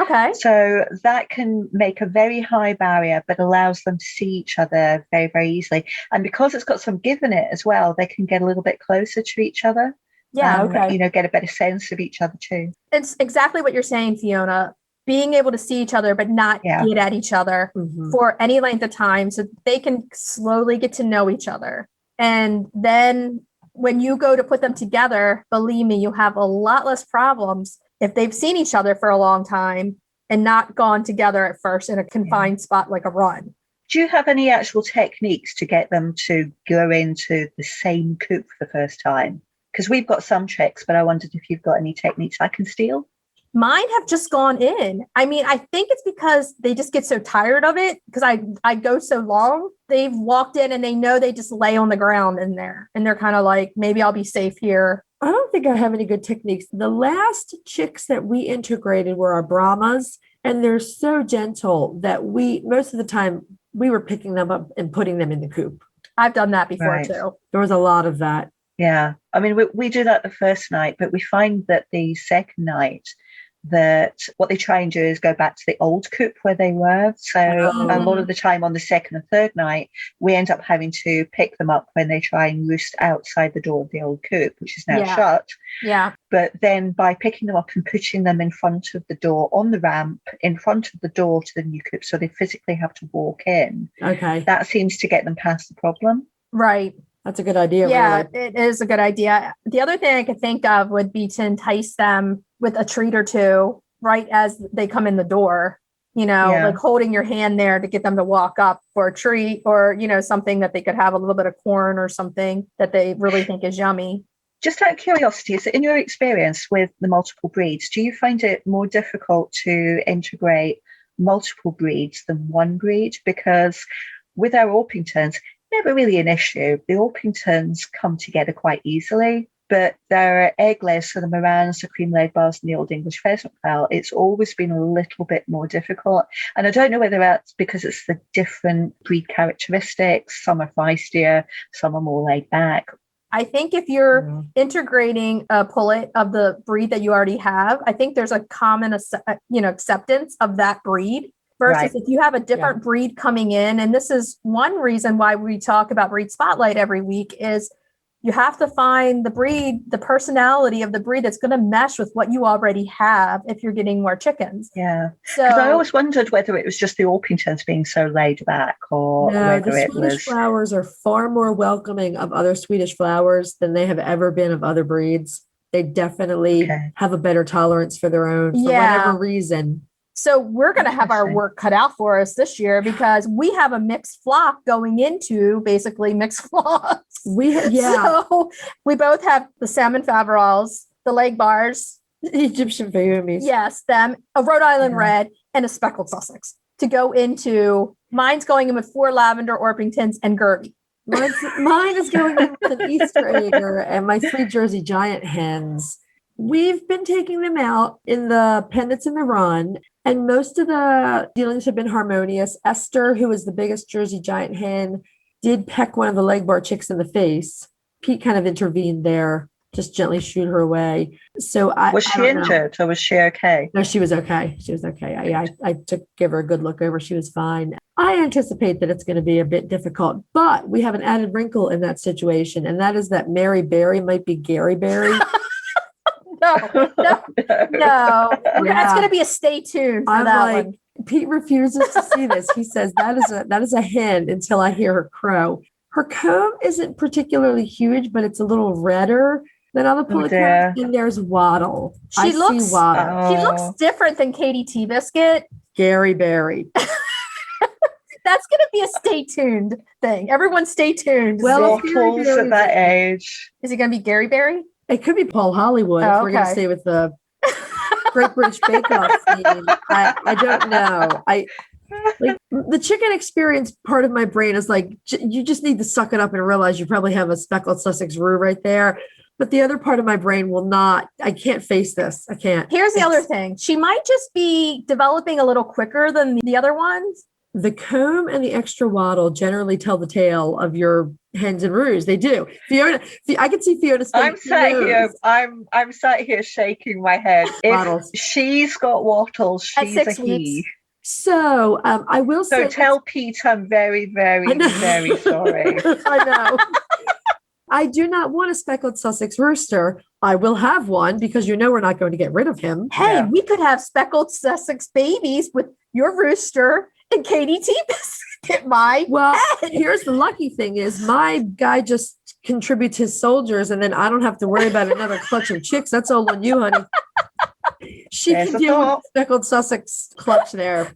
Okay. So that can make a very high barrier, but allows them to see each other very, very easily. And because it's got some give in it as well, they can get a little bit closer to each other. Yeah. Okay. Get a better sense of each other too. It's exactly what you're saying, Fiona. Being able to see each other, but not get at each other for any length of time, so they can slowly get to know each other. And then when you go to put them together, believe me, you'll have a lot less problems if they've seen each other for a long time and not gone together at first in a confined spot like a run. Do you have any actual techniques to get them to go into the same coop for the first time? Because we've got some tricks, but I wondered if you've got any techniques I can steal. Mine have just gone in. I mean, I think it's because they just get so tired of it because I go so long. They've walked in and they know they just lay on the ground in there. And they're kind of like, maybe I'll be safe here. I don't think I have any good techniques. The last chicks that we integrated were our Brahmas, and they're so gentle that most of the time, we were picking them up and putting them in the coop. I've done that before too. There was a lot of that. Yeah. I mean, we do that the first night, but we find that the second night, that what they try and do is go back to the old coop where they were. So a lot of the time on the second and third night, we end up having to pick them up when they try and roost outside the door of the old coop, which is now shut. Yeah. But then by picking them up and putting them in front of the door on the ramp, in front of the door to the new coop, so they physically have to walk in. Okay. That seems to get them past the problem. Right. That's a good idea. Yeah, really. it is a good idea. The other thing I could think of would be to entice them with a treat or two right as they come in the door, like holding your hand there to get them to walk up for a treat or, something that they could have a little bit of corn or something that they really think is yummy. Just out of curiosity, so in your experience with the multiple breeds, do you find it more difficult to integrate multiple breeds than one breed? Because with our Orpingtons, never really an issue. The Orpingtons come together quite easily, but there are egg-layers, so the Morans, the cream-laid bars, and the Old English pheasant fowl. It's always been a little bit more difficult. And I don't know whether that's because it's the different breed characteristics. Some are feistier, some are more laid back. I think if you're integrating a pullet of the breed that you already have, I think there's a common, acceptance of that breed. Versus if you have a different breed coming in, and this is one reason why we talk about Breed Spotlight every week, is you have to find the breed, the personality of the breed that's going to mesh with what you already have if you're getting more chickens. Yeah. So I always wondered whether it was just the Orpingtons being so laid back or whether the it Swedish was... flowers are far more welcoming of other Swedish flowers than they have ever been of other breeds. They definitely have a better tolerance for their own for whatever reason. So we're going to have our work cut out for us this year because we have a mixed flock going into basically mixed flocks. So we both have the salmon Faverolles, the leg bars, the Egyptian Fayumis. Yes, them, a Rhode Island Red, and a speckled Sussex to go into. Mine's going in with 4 lavender Orpingtons and Gertie. Mine is going in with an Easter egger and my 3 Jersey Giant hens. We've been taking them out in the pen that's in the run, and most of the dealings have been harmonious. Esther, who is the biggest Jersey Giant hen, did peck one of the leg bar chicks in the face. Pete kind of intervened there, just gently shooed her away. So was she injured or was she okay? No, she was okay. She was okay. I gave her a good look over. She was fine. I anticipate that it's going to be a bit difficult, but we have an added wrinkle in that situation, and that is that Mary Berry might be Gary Berry. No. That's going to be a stay tuned for that one. Pete refuses to see this. He says that is a hen until I hear her crow. Her comb isn't particularly huge, but it's a little redder than other pullet combs. And there's Waddle. She looks different than Katie T Biscuit. Gary Berry. That's going to be a stay tuned thing. Everyone stay tuned. Well, Waffles at that age. Is it going to be Gary Berry? It could be Paul Hollywood if we're going to stay with the Great British Bake Off theme. I don't know. Like the chicken experience part of my brain is like, you just need to suck it up and realize you probably have a speckled Sussex roux right there. But the other part of my brain will not, I can't face this. I can't. Here's the other thing. She might just be developing a little quicker than the other ones. The comb and the extra waddle generally tell the tale of your hens and roux. They do. Fiona, I can see Fiona. I'm sat here shaking my head. Wattles. If she's got wattles, she's a he. So I will say. So tell Pete I'm very, very, very sorry. I know. I do not want a speckled Sussex rooster. I will have one because we're not going to get rid of him. Hey, we could have speckled Sussex babies with your rooster and Katie T biscuit. Here's the lucky thing is my guy just contributes his soldiers and then I don't have to worry about another clutch of chicks. That's all on you, honey. She can deal with the speckled Sussex clutch there.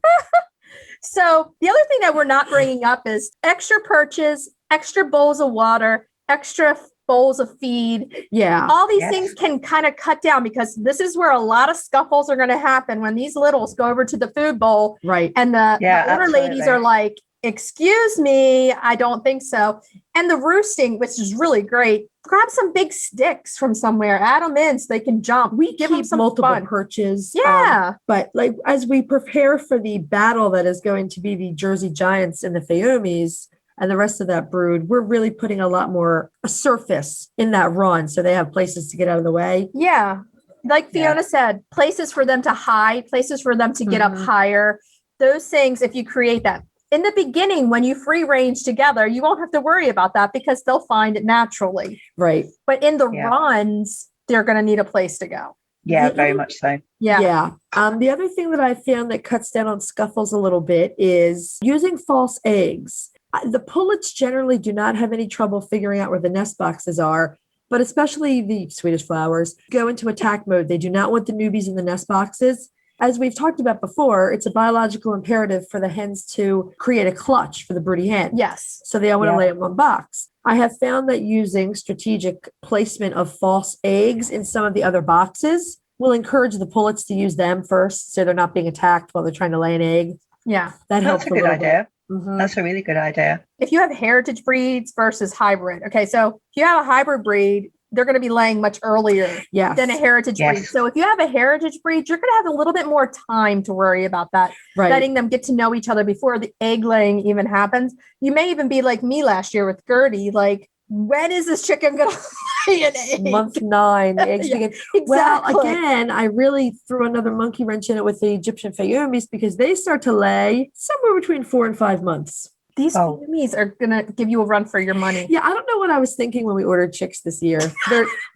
So the other thing that we're not bringing up is extra perches, extra bowls of water, extra bowls of feed. Yeah. All these things can kind of cut down because this is where a lot of scuffles are going to happen when these littles go over to the food bowl. Right. And the older ladies are like, excuse me, I don't think so. And the roosting, which is really great, grab some big sticks from somewhere, add them in so they can jump. We give them some multiple fun. perches. Yeah. But like as we prepare for the battle that is going to be the Jersey Giants and the Fayomies, and the rest of that brood, we're really putting a lot more surface in that run. So they have places to get out of the way. Yeah. Like Fiona said, places for them to hide, places for them to get up higher. Those things, if you create that. In the beginning, when you free range together, you won't have to worry about that because they'll find it naturally. Right. But in the runs, they're going to need a place to go. Yeah, very much so. Yeah. The other thing that I found that cuts down on scuffles a little bit is using false eggs. The pullets generally do not have any trouble figuring out where the nest boxes are, but especially the Swedish flowers go into attack mode. They do not want the newbies in the nest boxes. As we've talked about before, it's a biological imperative for the hens to create a clutch for the broody hen. Yes. So they all want to lay in one box. I have found that using strategic placement of false eggs in some of the other boxes will encourage the pullets to use them first so they're not being attacked while they're trying to lay an egg. Yeah. That helps That's a good idea. Mm-hmm. That's a really good idea. If you have heritage breeds versus hybrid, okay, so if you have a hybrid breed, they're going to be laying much earlier than a heritage breed. So if you have a heritage breed, you're going to have a little bit more time to worry about that, letting them get to know each other before the egg laying even happens. You may even be like me last year with Gertie, like, when is this chicken going to lay an egg? Month 9, the eggs begin. Exactly. Well, again, I really threw another monkey wrench in it with the Egyptian Fayomies because they start to lay somewhere between 4 and 5 months. These Fayomies are going to give you a run for your money. Yeah, I don't know what I was thinking when we ordered chicks this year.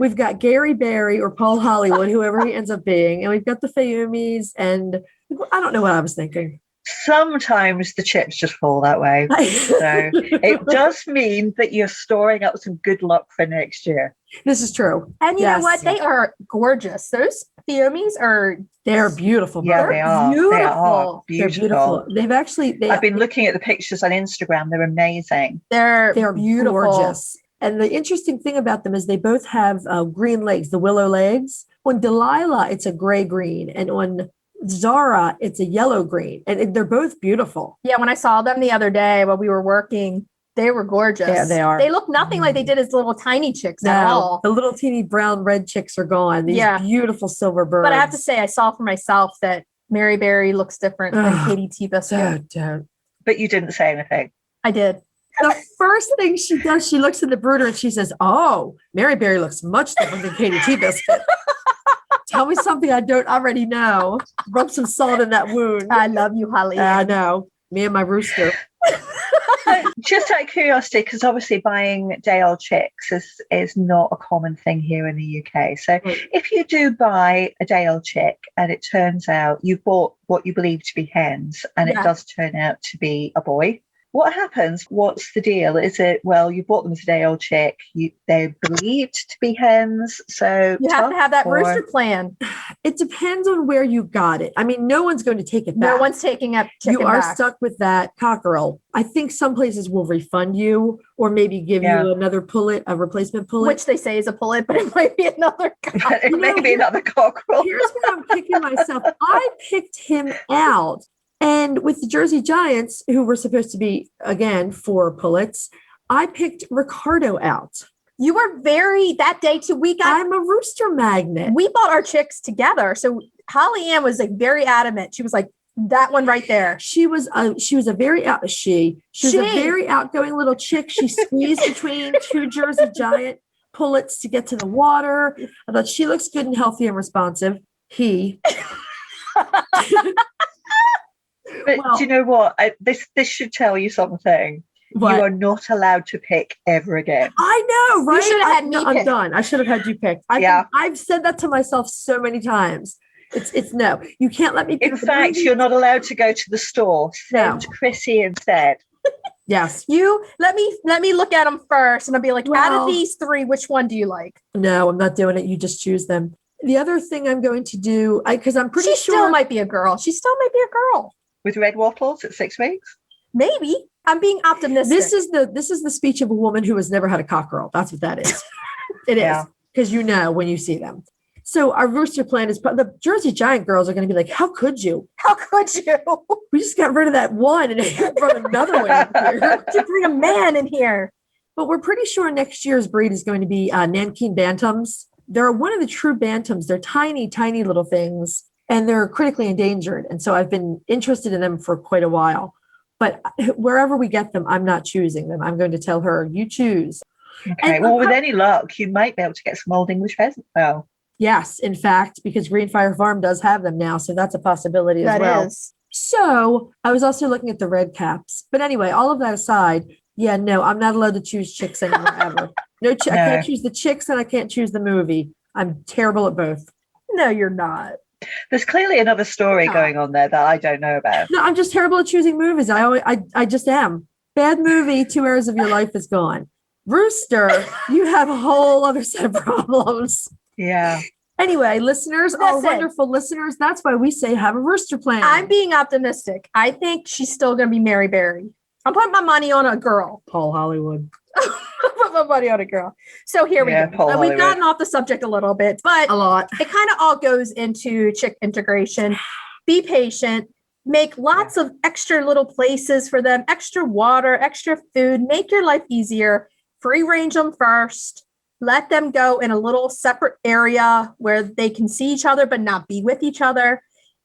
We've got Gary Barry or Paul Hollywood, whoever he ends up being, and we've got the Fayomies, and I don't know what I was thinking. Sometimes the chips just fall that way. So it does mean that you're storing up some good luck for next year. This is true. And you know what? They are gorgeous. Those Fayomies they're beautiful. Yeah, they are. Beautiful. They are beautiful. They're beautiful. I've been looking at the pictures on Instagram. They're amazing. They're beautiful. Gorgeous. And the interesting thing about them is they both have green legs, the willow legs. On Delilah, it's a gray green. And on Zara, it's a yellow green, and they're both beautiful. Yeah, when I saw them the other day while we were working, they were gorgeous. Yeah, they are. They look nothing like they did as little tiny chicks at all. The little teeny brown red chicks are gone. These beautiful silver birds. But I have to say, I saw for myself that Mary Berry looks different than Katie T. Biscuit. But you didn't say anything. I did. The first thing she does, she looks at the brooder and she says, "Oh, Mary Berry looks much different than Katie T. Biscuit." Tell me something I don't already know. Rub some salt in that wound. I love you, Holly. I know. Me and my rooster. Just out of curiosity, because obviously buying day-old chicks is not a common thing here in the UK. So if you do buy a day-old chick and it turns out you've bought what you believe to be hens and it does turn out to be a boy, what happens? What's the deal? Is it, well, you bought them as a day-old chick, they're believed to be hens, so you have to have that rooster plan. It depends on where you got it. I mean, no one's going to take it back. No one's taking a chicken You are back. stuck with that cockerel. I think some places will refund you or maybe give you another pullet, a replacement pullet. Which they say is a pullet, but it might be another cockerel. It may be another cockerel. Here's where I'm kicking myself. I picked him out And with the Jersey Giants, who were supposed to be, again, 4 pullets, I picked Ricardo out. You were that day too. I'm a rooster magnet. We bought our chicks together. So Holly Ann was like very adamant. She was like, that one right there. She was a very a very outgoing little chick. She squeezed between 2 Jersey Giant pullets to get to the water. I thought she looks good and healthy and responsive. But do you know what? This should tell you something. What? You are not allowed to pick ever again. I know, right? You should have had me I'm pick. done. I should have had you pick. I've said that to myself so many times. It's no. You can't let me pick. In fact, you're not allowed to go to the store. Send Chrissy instead. Yes. You let me look at them first, and I'll be like, out of these 3, which one do you like? No, I'm not doing it. You just choose them. The other thing I'm going to do, because I'm pretty sure she still might be a girl. She still might be a girl. With red wattles at 6 weeks? Maybe. I'm being optimistic. This is the speech of a woman who has never had a cockerel. That's what that is. It is. Because you know when you see them. So our rooster plan is, the Jersey Giant girls are going to be like, how could you? How could you? We just got rid of that one and brought another one in here. To bring a man in here. But we're pretty sure next year's breed is going to be Nanking Bantams. They're one of the true Bantams. They're tiny, tiny little things, and they're critically endangered. And so I've been interested in them for quite a while. But wherever we get them, I'm not choosing them. I'm going to tell her, you choose. Okay. And well, with any luck, you might be able to get some old English pheasant. Oh. Yes, in fact, because Greenfire Farm does have them now. So that's a possibility as well. That is. So I was also looking at the red caps. But anyway, all of that aside, no, I'm not allowed to choose chicks anymore ever. No. I can't choose the chicks and I can't choose the movie. I'm terrible at both. No, you're not. There's clearly another story going on there that I don't know about. No, I'm just terrible at choosing movies. I just am. Bad movie, 2 hours of your life is gone. Rooster, you have a whole other set of problems. Yeah. Anyway, listeners, our wonderful listeners, that's why we say have a rooster plan. I'm being optimistic. I think she's still going to be Mary Berry. I'm putting my money on a girl. Paul Hollywood. Put my money on a girl. So here we go. We've gotten off the subject a little bit, but a lot. It kind of all goes into chick integration. Be patient. Make lots of extra little places for them, extra water, extra food. Make your life easier. Free range them first. Let them go in a little separate area where they can see each other but not be with each other.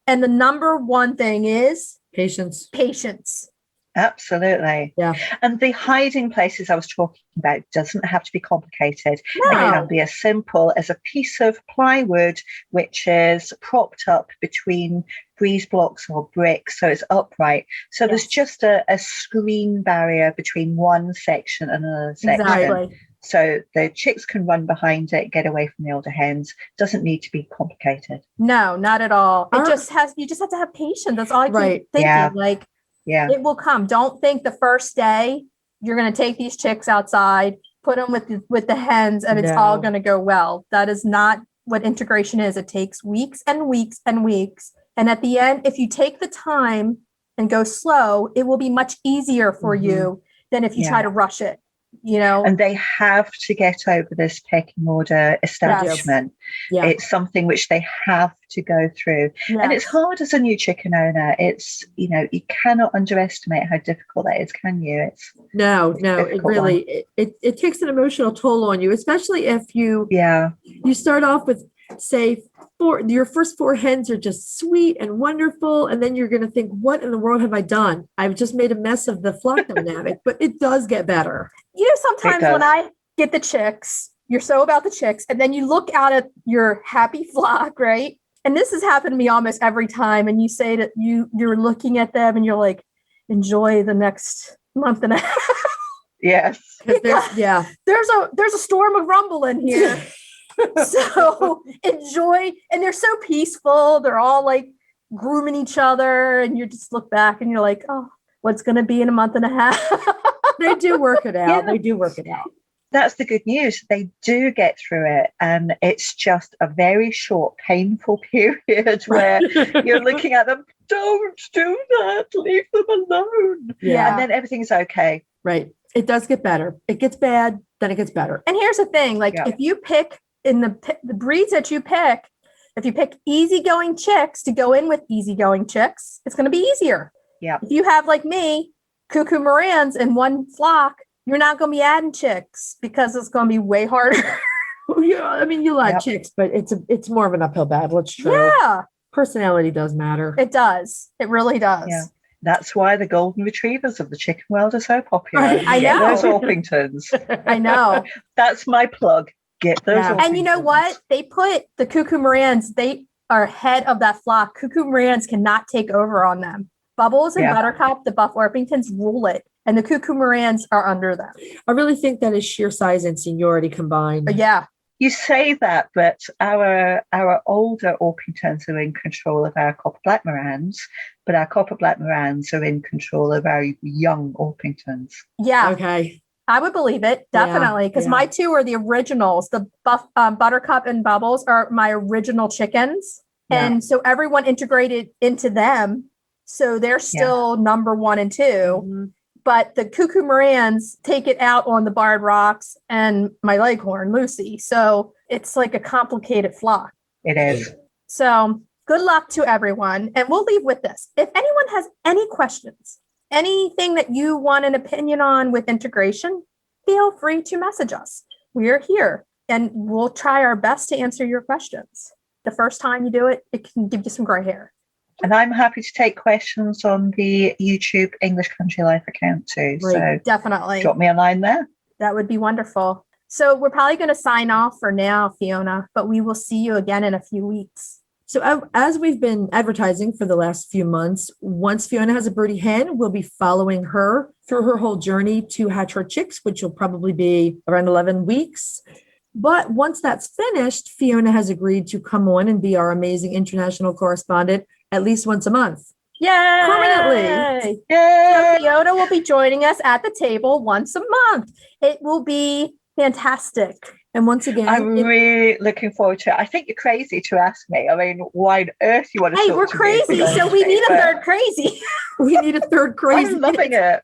And the number one thing is patience. Absolutely. Yeah. And the hiding places I was talking about doesn't have to be complicated. No. It can be as simple as a piece of plywood which is propped up between breeze blocks or bricks, so it's upright. So there's just a screen barrier between one section and another section. Exactly. So the chicks can run behind it, get away from the older hens. Doesn't need to be complicated. No, not at all. You just have to have patience. That's all I keep thinking. Yeah. It will come. Don't think the first day you're going to take these chicks outside, put them with the hens, and it's all going to go well. That is not what integration is. It takes weeks and weeks and weeks. And at the end, if you take the time and go slow, it will be much easier for you than if you try to rush it. And they have to get over this pecking order establishment. Yes. It's something which they have to go through. Yes. And it's hard as a new chicken owner. It's, you cannot underestimate how difficult that is, can you? No, it really, it takes an emotional toll on you, especially if you start off with, say, your first 4 hens are just sweet and wonderful. And then you're going to think, what in the world have I done? I've just made a mess of the flock dynamic, but it does get better. Sometimes when I get the chicks, you're so about the chicks, and then you look out at your happy flock, right? And this has happened to me almost every time. And you say that you're looking at them and you're like, enjoy the next month and a half. Yes. There's a storm of rumble in here. So enjoy, and they're so peaceful. They're all like grooming each other, and you just look back and you're like, oh, what's going to be in a month and a half? They do work it out. They do work it out. That's the good news. They do get through it. And it's just a very short, painful period where you're looking at them. Don't do that. Leave them alone. Yeah. And then everything's okay. Right. It does get better. It gets bad, then it gets better. And here's the thing. If you pick in the breeds that you pick, If you pick easygoing chicks to go in with easygoing chicks, it's going to be easier. Yeah. If you have, like me, cuckoo Morans in one flock, you're not going to be adding chicks because it's going to be way harder. Yeah, I mean, you'll add Yep. chicks, but it's more of an uphill battle. It's true. Yeah, Personality does matter. it does. It really does. Yeah. That's why the golden retrievers of the chicken world are so popular. I Get know. those Orpingtons. I know. That's my plug. Get those Yeah. Orpingtons. And you know what? They put the cuckoo Morans, they are head of that flock. Cuckoo Morans cannot take over on them. Bubbles and Yeah. Buttercup, the Buff Orpingtons, rule it. And the cuckoo Morans are under them. I really think that is sheer size and seniority combined. But yeah. You say that, but our older Orpingtons are in control of our copper black Morans, but our copper black Morans are in control of our young Orpingtons. Yeah. Okay. I would believe it. Definitely. Because yeah. my two are the originals. The Buff Buttercup and Bubbles are my original chickens. Yeah. And so everyone integrated into them. So they're still number 1 and 2. Mhm. But the cuckoo Morans take it out on the Barred Rocks and my Leghorn, Lucy. So it's like a complicated flock. It is. So good luck to everyone. And we'll leave with this. If anyone has any questions, anything that you want an opinion on with integration, feel free to message us. We are here and we'll try our best to answer your questions. The first time you do it, it can give you some gray hair. And I'm happy to take questions on the YouTube English Country Life account too. Great. So Definitely. drop me a line there. That would be wonderful. So we're probably going to sign off for now, Fiona, but we will see you again in a few weeks. So as we've been advertising for the last few months, once Fiona has a birdie hen, we'll be following her through her whole journey to hatch her chicks, which will probably be around 11 weeks. But once that's finished, Fiona has agreed to come on and be our amazing international correspondent at least once a month. Yay! Permanently. So Yay! Fiona will be joining us at the table once a month. It will be fantastic. And once again, I'm really looking forward to it. I think you're crazy to ask me. I mean, why on earth you want to Hey, talk we're to me crazy, if so you're we need a but third crazy. we need a third crazy. I'm loving it.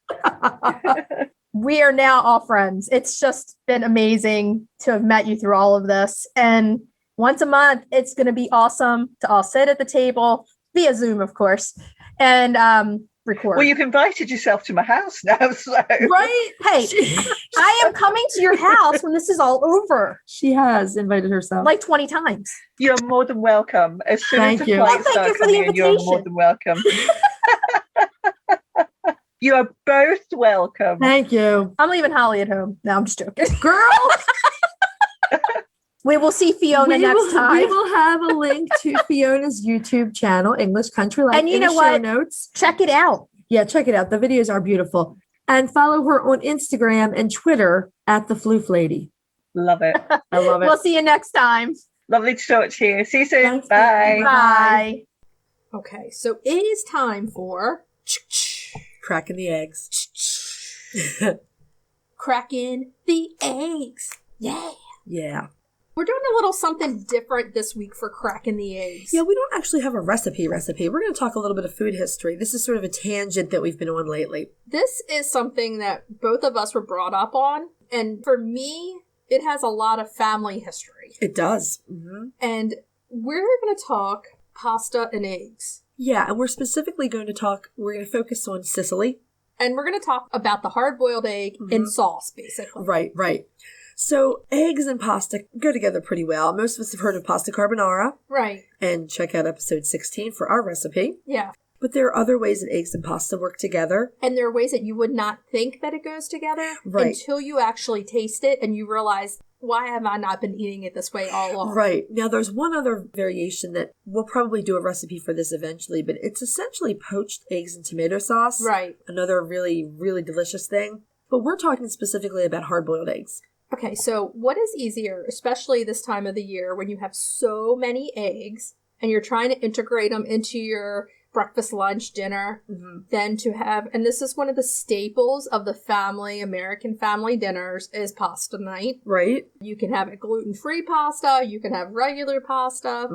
We are now all friends. It's just been amazing to have met you through all of this. And once a month, it's going to be awesome to all sit at the table via Zoom, of course, and record. Well, you've invited yourself to my house now, so Right? Hey, I am coming to your house when this is all over, She has invited herself. like 20 times. you're more than welcome. As soon Thank as the you. flights Well, thank start you for the coming in, you're more invitation. than welcome. You are both welcome. Thank you. I'm leaving Holly at home. No, I'm just joking. Girl, We will see Fiona next time. we will have a link to Fiona's YouTube channel, English Country Life, And you in know the show what? notes. Check it out. Yeah, check it out. The videos are beautiful. And follow her on Instagram and Twitter at the Floof Lady. Love it. I love it. We'll see you next time. Lovely to talk to you. See you soon. Thanks, Bye. baby. Bye. Okay, so it is time for Cracking the eggs. cracking the eggs. Yeah. Yeah. We're doing a little something different this week for cracking the eggs. Yeah, we don't actually have a recipe. We're going to talk a little bit of food history. This is sort of a tangent that we've been on lately. This is something that both of us were brought up on. And for me, it has a lot of family history. It does. Mm-hmm. And we're going to talk pasta and eggs. Yeah, and we're going to focus on Sicily. And we're going to talk about the hard-boiled egg in sauce, basically. Right, right. So eggs and pasta go together pretty well. Most of us have heard of pasta carbonara. Right. And check out episode 16 for our recipe. Yeah. But there are other ways that eggs and pasta work together. And there are ways that you would not think that it goes together Right. until you actually taste it and you realize, why have I not been eating it this way all along? Right. Now, there's one other variation that we'll probably do a recipe for this eventually, but it's essentially poached eggs and tomato sauce. Right. Another really, really delicious thing. But we're talking specifically about hard-boiled eggs. Okay, so what is easier, especially this time of the year when you have so many eggs and you're trying to integrate them into your breakfast, lunch, dinner, than to have, and this is one of the staples of the American family dinners, is pasta night. Right. You can have a gluten-free pasta, you can have regular pasta,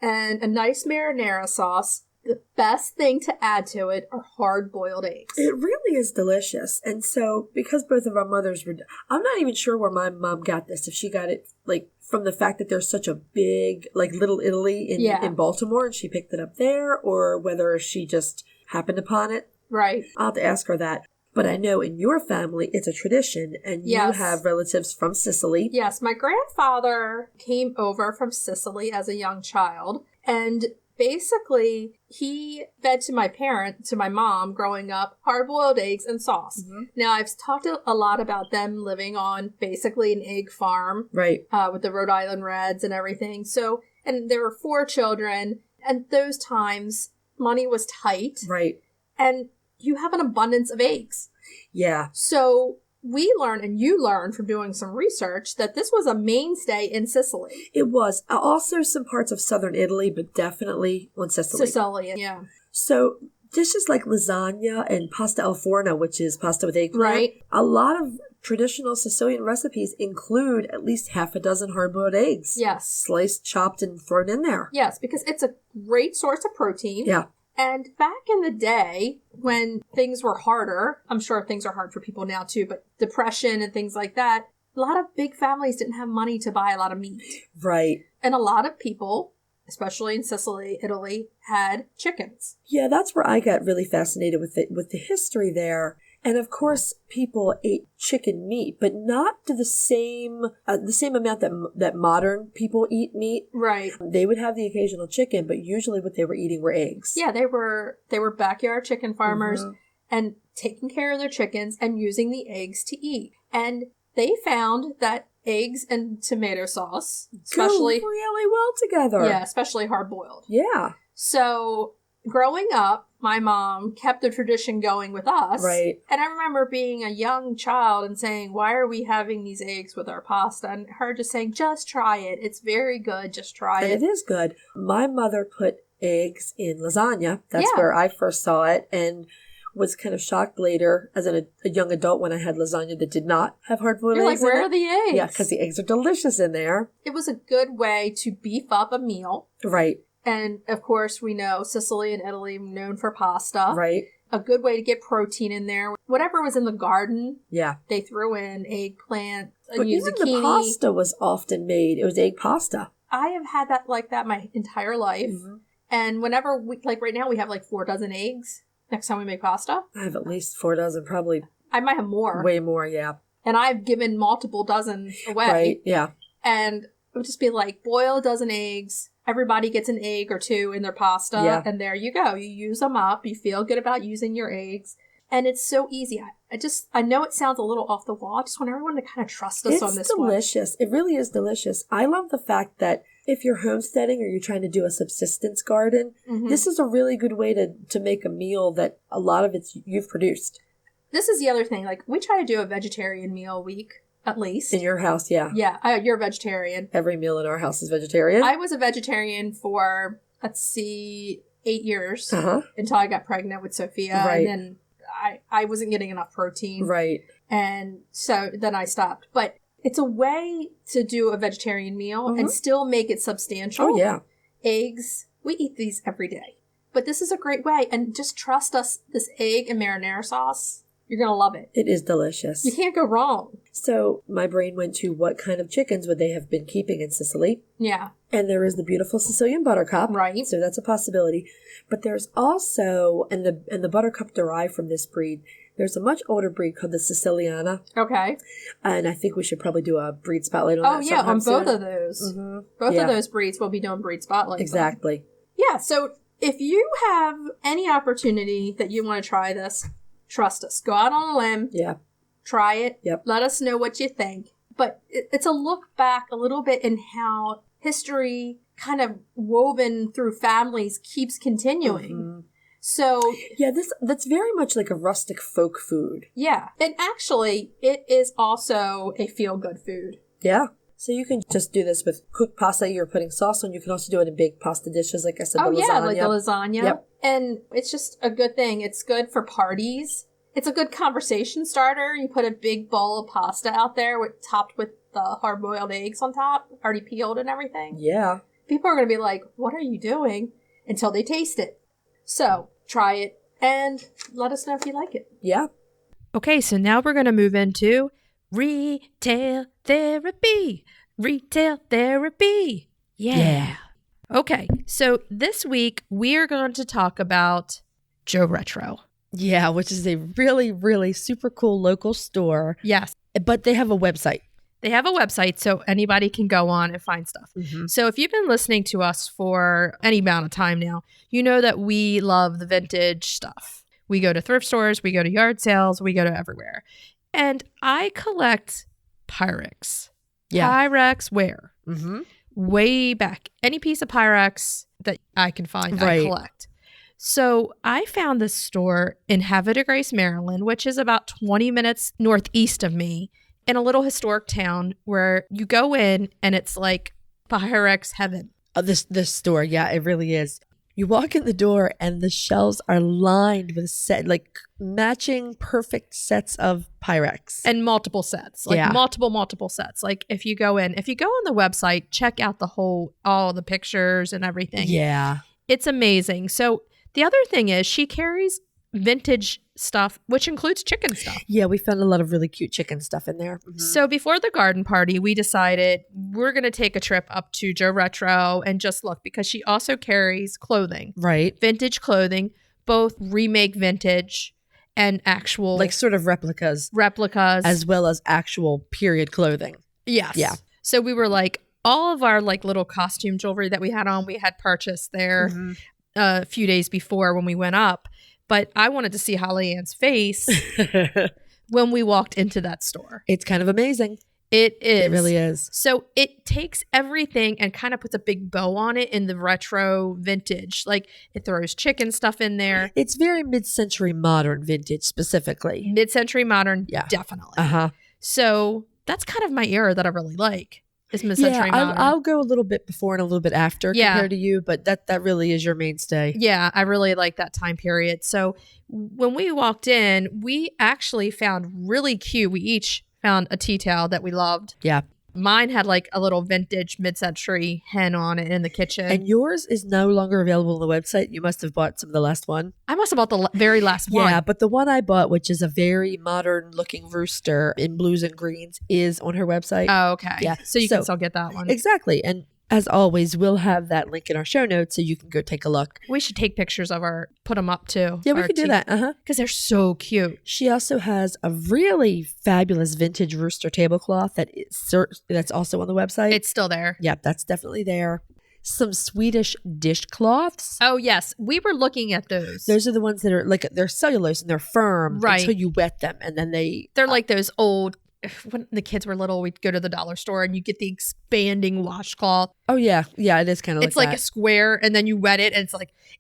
and a nice marinara sauce. the best thing to add to it are hard-boiled eggs. It really is delicious. And so, because both of our mothers were, I'm not even sure where my mom got this. If she got it, like, from the fact that there's such a big, like, Little Italy in Baltimore, and she picked it up there, or whether she just happened upon it. Right. I'll have to ask her that. But I know in your family, it's a tradition, and you have relatives from Sicily. Yes, my grandfather came over from Sicily as a young child, and basically, he fed to my mom growing up, hard-boiled eggs and sauce. Mm-hmm. Now, I've talked a lot about them living on basically an egg farm. Right. With the Rhode Island Reds and everything. So, and there were 4 children, and those times, money was tight. Right. And you have an abundance of eggs. Yeah. So we learned, and you learned from doing some research, that this was a mainstay in Sicily. It was. Also some parts of southern Italy, but definitely on Sicily. Sicily, yeah. So dishes like lasagna and pasta al forno, which is pasta with eggplant. Right. A lot of traditional Sicilian recipes include at least half a dozen hard-boiled eggs. Yes. Sliced, chopped, and thrown in there. Yes, because it's a great source of protein. Yeah. And back in the day, when things were harder, I'm sure things are hard for people now too, but depression and things like that, a lot of big families didn't have money to buy a lot of meat. Right. And a lot of people, especially in Sicily, Italy, had chickens. Yeah, that's where I got really fascinated with the history there. And of course, people ate chicken meat, but not to the same amount that modern people eat meat. Right. They would have the occasional chicken, but usually what they were eating were eggs. Yeah, they were backyard chicken farmers and taking care of their chickens and using the eggs to eat. And they found that eggs and tomato sauce, especially go really well together. Yeah, especially hard boiled. Yeah. So growing up, my mom kept the tradition going with us. Right. And I remember being a young child and saying, why are we having these eggs with our pasta? And her just saying, just try it. It's very good. Just try it. And it is good. My mother put eggs in lasagna. That's where I first saw it, and was kind of shocked later as a young adult when I had lasagna that did not have hard-boiled eggs. You're like, where are the eggs? Yeah, because the eggs are delicious in there. It was a good way to beef up a meal. Right. And, of course, we know Sicily and Italy known for pasta. Right. A good way to get protein in there. Whatever was in the garden, they threw in eggplant, but even zucchini. The pasta was often made. It was egg pasta. I have had that like that my entire life. Mm-hmm. And whenever like right now we have like 4 dozen eggs. Next time we make pasta. I have at least 4 dozen, probably. I might have more. Way more, yeah. And I've given multiple dozens away. Right, yeah. And it would just be like, boil a dozen eggs. Everybody gets an egg or 2 in their pasta, and there you go. You use them up. You feel good about using your eggs. And it's so easy. I know it sounds a little off the wall. I just want everyone to kind of trust us on this one. It's delicious. It really is delicious. I love the fact that if you're homesteading or you're trying to do a subsistence garden, this is a really good way to make a meal that a lot of it's you've produced. This is the other thing. Like, we try to do a vegetarian meal a week. At least. In your house, yeah. Yeah, you're a vegetarian. Every meal in our house is vegetarian. I was a vegetarian for, 8 years until I got pregnant with Sophia. Right. And then I wasn't getting enough protein. Right. And so then I stopped. But it's a way to do a vegetarian meal and still make it substantial. Oh, yeah. Eggs, we eat these every day. But this is a great way. And just trust us, this egg and marinara sauce, you're going to love it. It is delicious. You can't go wrong. So my brain went to what kind of chickens would they have been keeping in Sicily? Yeah. And there is the beautiful Sicilian buttercup. Right. So that's a possibility. But there's also, and the buttercup derived from this breed, there's a much older breed called the Siciliana. Okay. And I think we should probably do a breed spotlight on that. Oh, yeah, on both of those. Mm-hmm. Both of those breeds we'll be doing breed spotlights. Exactly. Yeah, so if you have any opportunity that you want to try this, trust us. Go out on a limb. Yeah. Try it. Yep. Let us know what you think. But it's a look back a little bit in how history kind of woven through families keeps continuing. Mm-hmm. So yeah, that's very much like a rustic folk food. Yeah. And actually, it is also a feel-good food. Yeah. So you can just do this with cooked pasta you're putting sauce on. You can also do it in big pasta dishes, like I said, the lasagna. Oh, yeah, like the lasagna. Yep. And it's just a good thing. It's good for parties. It's a good conversation starter. You put a big bowl of pasta out there topped with the hard-boiled eggs on top, already peeled and everything. Yeah. People are going to be like, what are you doing? Until they taste it. So try it and let us know if you like it. Yeah. Okay, so now we're going to move into retail therapy. Retail therapy. Yeah. Okay, so this week we are going to talk about JoRetro. Yeah, which is a really, really super cool local store. Yes. But they have a website. They have a website so anybody can go on and find stuff. Mm-hmm. So if you've been listening to us for any amount of time now, you know that we love the vintage stuff. We go to thrift stores, we go to yard sales, we go to everywhere. And I collect Pyrex. Yeah. Pyrex ware. Mm-hmm. Way back. Any piece of Pyrex that I can find, Right. I collect. So I found this store in Havre de Grace, Maryland, which is about 20 minutes northeast of me, in a little historic town where you go in and it's like Pyrex heaven. This store, yeah, it really is. You walk in the door and the shelves are lined with matching perfect sets of Pyrex. And multiple sets, multiple sets. Like if you go on the website, check out all the pictures and everything. Yeah. It's amazing. So the other thing is she carries vintage stuff, which includes chicken stuff. Yeah, we found a lot of really cute chicken stuff in there. Mm-hmm. So before the garden party, we decided we're going to take a trip up to JoRetro and just look, because she also carries clothing. Right. Vintage clothing, both remake vintage and actual. Like sort of replicas. As well as actual period clothing. Yes. Yeah. So we were like, all of our like little costume jewelry that we had on, we had purchased there a few days before when we went up. But I wanted to see Holly Ann's face when we walked into that store. It's kind of amazing. It is. It really is. So it takes everything and kind of puts a big bow on it in the retro vintage. Like it throws chicken stuff in there. It's very mid-century modern vintage specifically. Mid-century modern, Yeah. definitely. Uh-huh. So that's kind of my era that I really like. Is mid-century modern. I'll go a little bit before and a little bit after compared to you, but that really is your mainstay. Yeah, I really like that time period. So when we walked in, we actually found really cute. We each found a tea towel that we loved. Yeah. Mine had like a little vintage mid-century hen on it in the kitchen. And yours is no longer available on the website. You must have bought some of the last one. I must have bought the very last one. Yeah, but the one I bought, which is a very modern looking rooster in blues and greens, is on her website. Oh, okay. Yeah. So you can still get that one. Exactly. And as always, we'll have that link in our show notes so you can go take a look. We should take pictures of put them up too. Yeah, we could do that. Uh-huh. Because they're so cute. She also has a really fabulous vintage rooster tablecloth that's also on the website. It's still there. Yep, that's definitely there. Some Swedish dishcloths. Oh, yes. We were looking at those. Those are the ones that are like, they're cellulose and they're firm until you wet them. And then they're like those old, when the kids were little, we'd go to the dollar store and you get the expanding washcloth. Oh, yeah. Yeah, it is kind of it's like that. a square and then you wet it and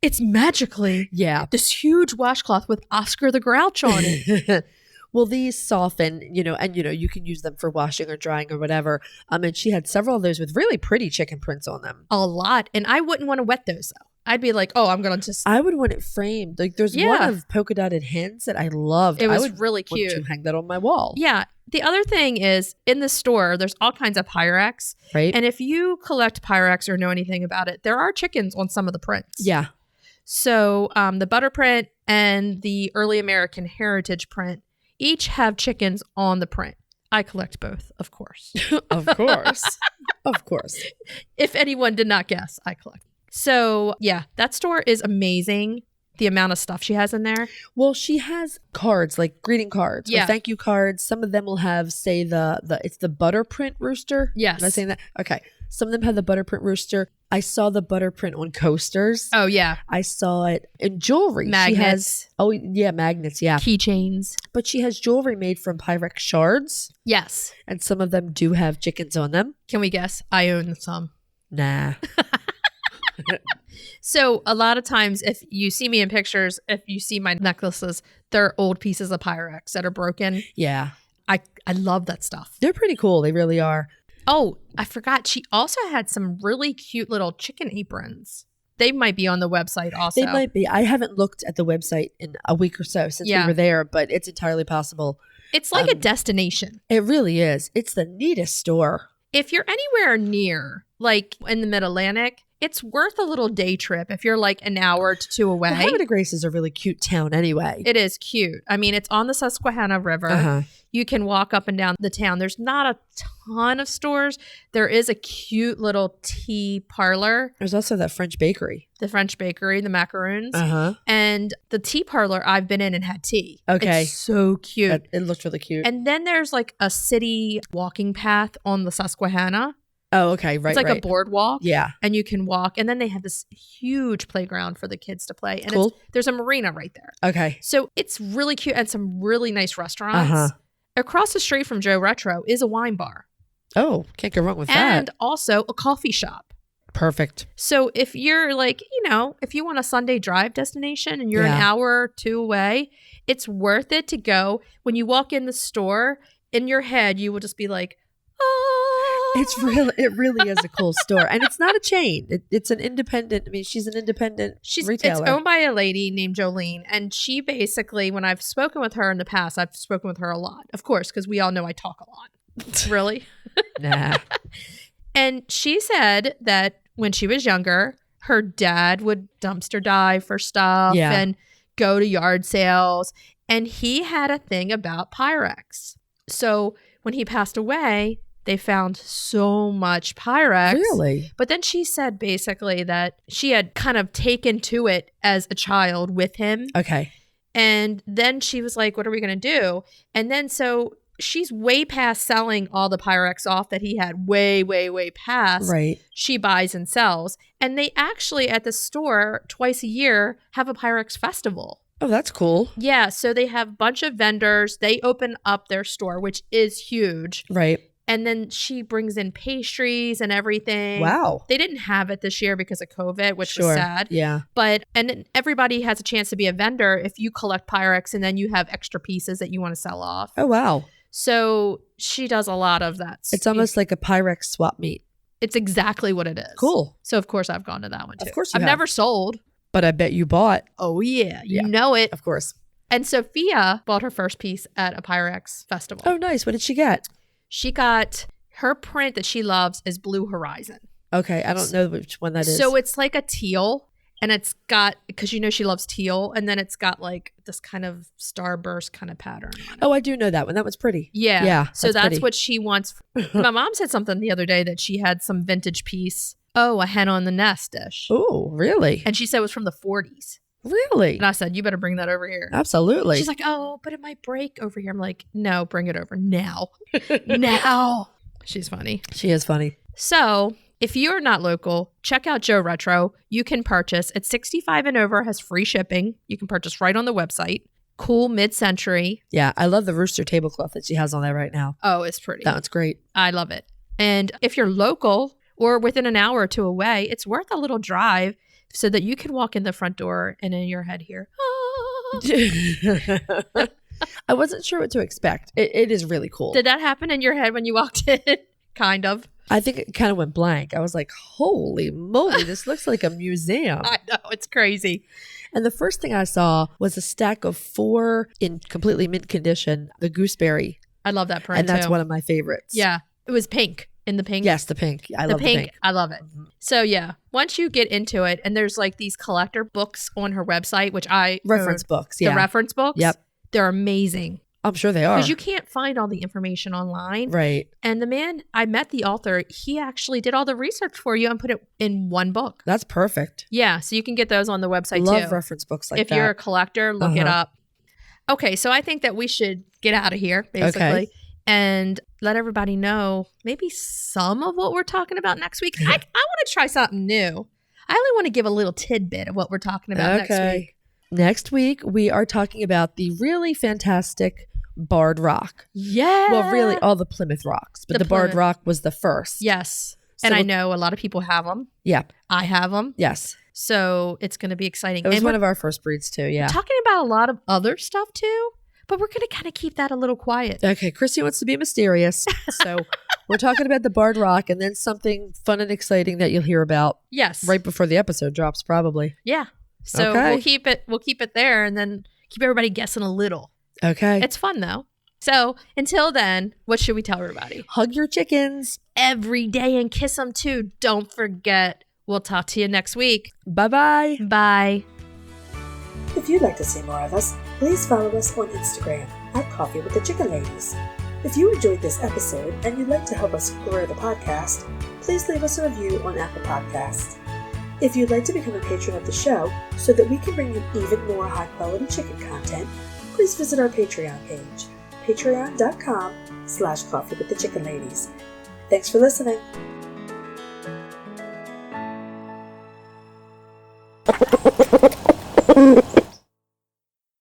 it's magically this huge washcloth with Oscar the Grouch on it. Well, these soften, and you can use them for washing or drying or whatever. And she had several of those with really pretty chicken prints on them. A lot. And I wouldn't want to wet those though. I'd be like, oh, I'm going to just. I would want it framed. Like there's one of polka dotted hens that I loved. It was I would really cute. Want to hang that on my wall. Yeah. The other thing is in the store, there's all kinds of Pyrex. Right. And if you collect Pyrex or know anything about it, there are chickens on some of the prints. Yeah. So the butter print and the early American heritage print each have chickens on the print. I collect both, of course. Of course. Of course. If anyone did not guess, I collect. So yeah, that store is amazing. The amount of stuff she has in there. Well, she has cards, like greeting cards, or thank you cards. Some of them will have, say, it's the butter print rooster. Yes. Am I saying that? Okay. Some of them have the butter print rooster. I saw the butter print on coasters. Oh, yeah. I saw it in jewelry. Magnets. Magnets, yeah. Keychains. But she has jewelry made from Pyrex shards. Yes. And some of them do have chickens on them. Can we guess? I own some. Nah. So a lot of times if you see me in pictures, if you see my necklaces, they're old pieces of Pyrex that are broken. Yeah. I love that stuff. They're pretty cool. They really are. Oh, I forgot. She also had some really cute little chicken aprons. They might be on the website also. They might be. I haven't looked at the website in a week or so since we were there, but it's entirely possible. It's like a destination. It really is. It's the neatest store. If you're anywhere near, like in the Mid-Atlantic, it's worth a little day trip if you're like an hour to two away. Well, Havre de Grace is a really cute town anyway. It is cute. I mean, it's on the Susquehanna River. You can walk up and down the town. There's not a ton of stores. There is a cute little tea parlor. There's also that French bakery. The French bakery, the macaroons. And the tea parlor I've been in and had tea. Okay. It's so cute. It looks really cute. And then there's like a city walking path on the Susquehanna. Oh, okay. Right. It's like a boardwalk. Yeah. And you can walk. And then they have this huge playground for the kids to play. And Cool. there's a marina right there. Okay. So it's really cute and some really nice restaurants. Across the street from JoRetro is a wine bar. Oh, can't go wrong with And that. also a coffee shop. Perfect. So if you're like, if you want a Sunday drive destination and you're an hour or two away, it's worth it to go. When you walk in the store, in your head, you will just be like, oh. It really is a cool store. And it's not a chain. It's an independent. I mean, she's an independent retailer. It's owned by a lady named Jolene. And she basically, when I've spoken with her in the past, I've spoken with her a lot. Of course, because we all know I talk a lot. Really? Nah. And she said that when she was younger, her dad would dumpster dive for stuff and go to yard sales. And he had a thing about Pyrex. So when he passed away, they found so much Pyrex. Really? But then she said basically that she had kind of taken to it as a child with him. Okay. And then she was like, what are we going to do? And then so she's way past selling all the Pyrex off that he had, way, way, way past. Right. She buys and sells. And they actually at the store twice a year have a Pyrex festival. Oh, that's cool. Yeah. So they have a bunch of vendors. They open up their store, which is huge. Right. And then she brings in pastries and everything. Wow. They didn't have it this year because of COVID, which was sad. Yeah. But, and everybody has a chance to be a vendor if you collect Pyrex and then you have extra pieces that you want to sell off. Oh, wow. So she does a lot of that. It's almost like a Pyrex swap meet. It's exactly what it is. Cool. So of course I've gone to that one too. Of course I've never sold. But I bet you bought. Oh yeah. You know it. Of course. And Sophia bought her first piece at a Pyrex festival. Oh, nice. What did she get? She got, her print that she loves is Blue Horizon. Okay. I don't know which one that is. So it's like a teal. And it's got, because she loves teal, and then it's got like this kind of starburst kind of pattern on it. Oh, I do know that one. That one's pretty. Yeah. Yeah. So that's pretty. what she wants. My mom said something the other day that she had some vintage piece. Oh, a hen on the nest dish. Oh, really? And she said it was from the 40s. Really? And I said, you better bring that over here. Absolutely. She's like, oh, but it might break over here. I'm like, no, bring it over now. Now. She's funny. She is funny. So if you're not local, check out JoRetro. You can purchase at 65 and over, has free shipping. You can purchase right on the website. Cool mid-century. Yeah, I love the rooster tablecloth that she has on there right now. Oh, it's pretty. That one's great. I love it. And if you're local or within an hour or two away, it's worth a little drive so that you can walk in the front door and in your head here. I wasn't sure what to expect. It is really cool. Did that happen in your head when you walked in? Kind of. I think it kind of went blank. I was like, holy moly, this looks like a museum. I know, it's crazy. And the first thing I saw was a stack of 4 in completely mint condition, the gooseberry. I love that print And that's too. one of my favorites. Yeah. It was pink. In the pink. Yes, the pink. I love the pink. I love it. So yeah, once you get into it, and there's like these collector books on her website, which I Reference own. books. Yeah. The reference books. Yep. They're amazing. I'm sure they are. Because you can't find all the information online. Right. And the man, I met the author, he actually did all the research for you and put it in one book. That's perfect. Yeah. So you can get those on the website too. Love reference books like if that. If you're a collector, look it up. Okay. So I think that we should get out of here, basically. Okay. And let everybody know maybe some of what we're talking about next week. I want to try something new. I only want to give a little tidbit of what we're talking about next week. Next week, we are talking about the really fantastic Barred Rock. Yeah. Well, really all the Plymouth Rocks, but the Barred Rock was the first. Yes. So and I know a lot of people have them. Yeah. I have them. Yes. So it's going to be exciting. It was one of our first breeds too, yeah. We're talking about a lot of other stuff too. But we're going to kind of keep that a little quiet. Okay. Chrissy wants to be mysterious. So we're talking about the Barred Rock and then something fun and exciting that you'll hear about. Yes. Right before the episode drops, probably. Yeah. So we'll keep it there and then keep everybody guessing a little. Okay. It's fun though. So until then, what should we tell everybody? Hug your chickens every day and kiss them too. Don't forget We'll talk to you next week. Bye-bye. Bye. If you'd like to see more of us, please follow us on Instagram at Coffee with the Chicken Ladies. If you enjoyed this episode and you'd like to help us grow the podcast, please leave us a review on Apple Podcasts. If you'd like to become a patron of the show so that we can bring you even more high-quality chicken content, please visit our Patreon page, patreon.com/Coffee with the Chicken Ladies. Thanks for listening.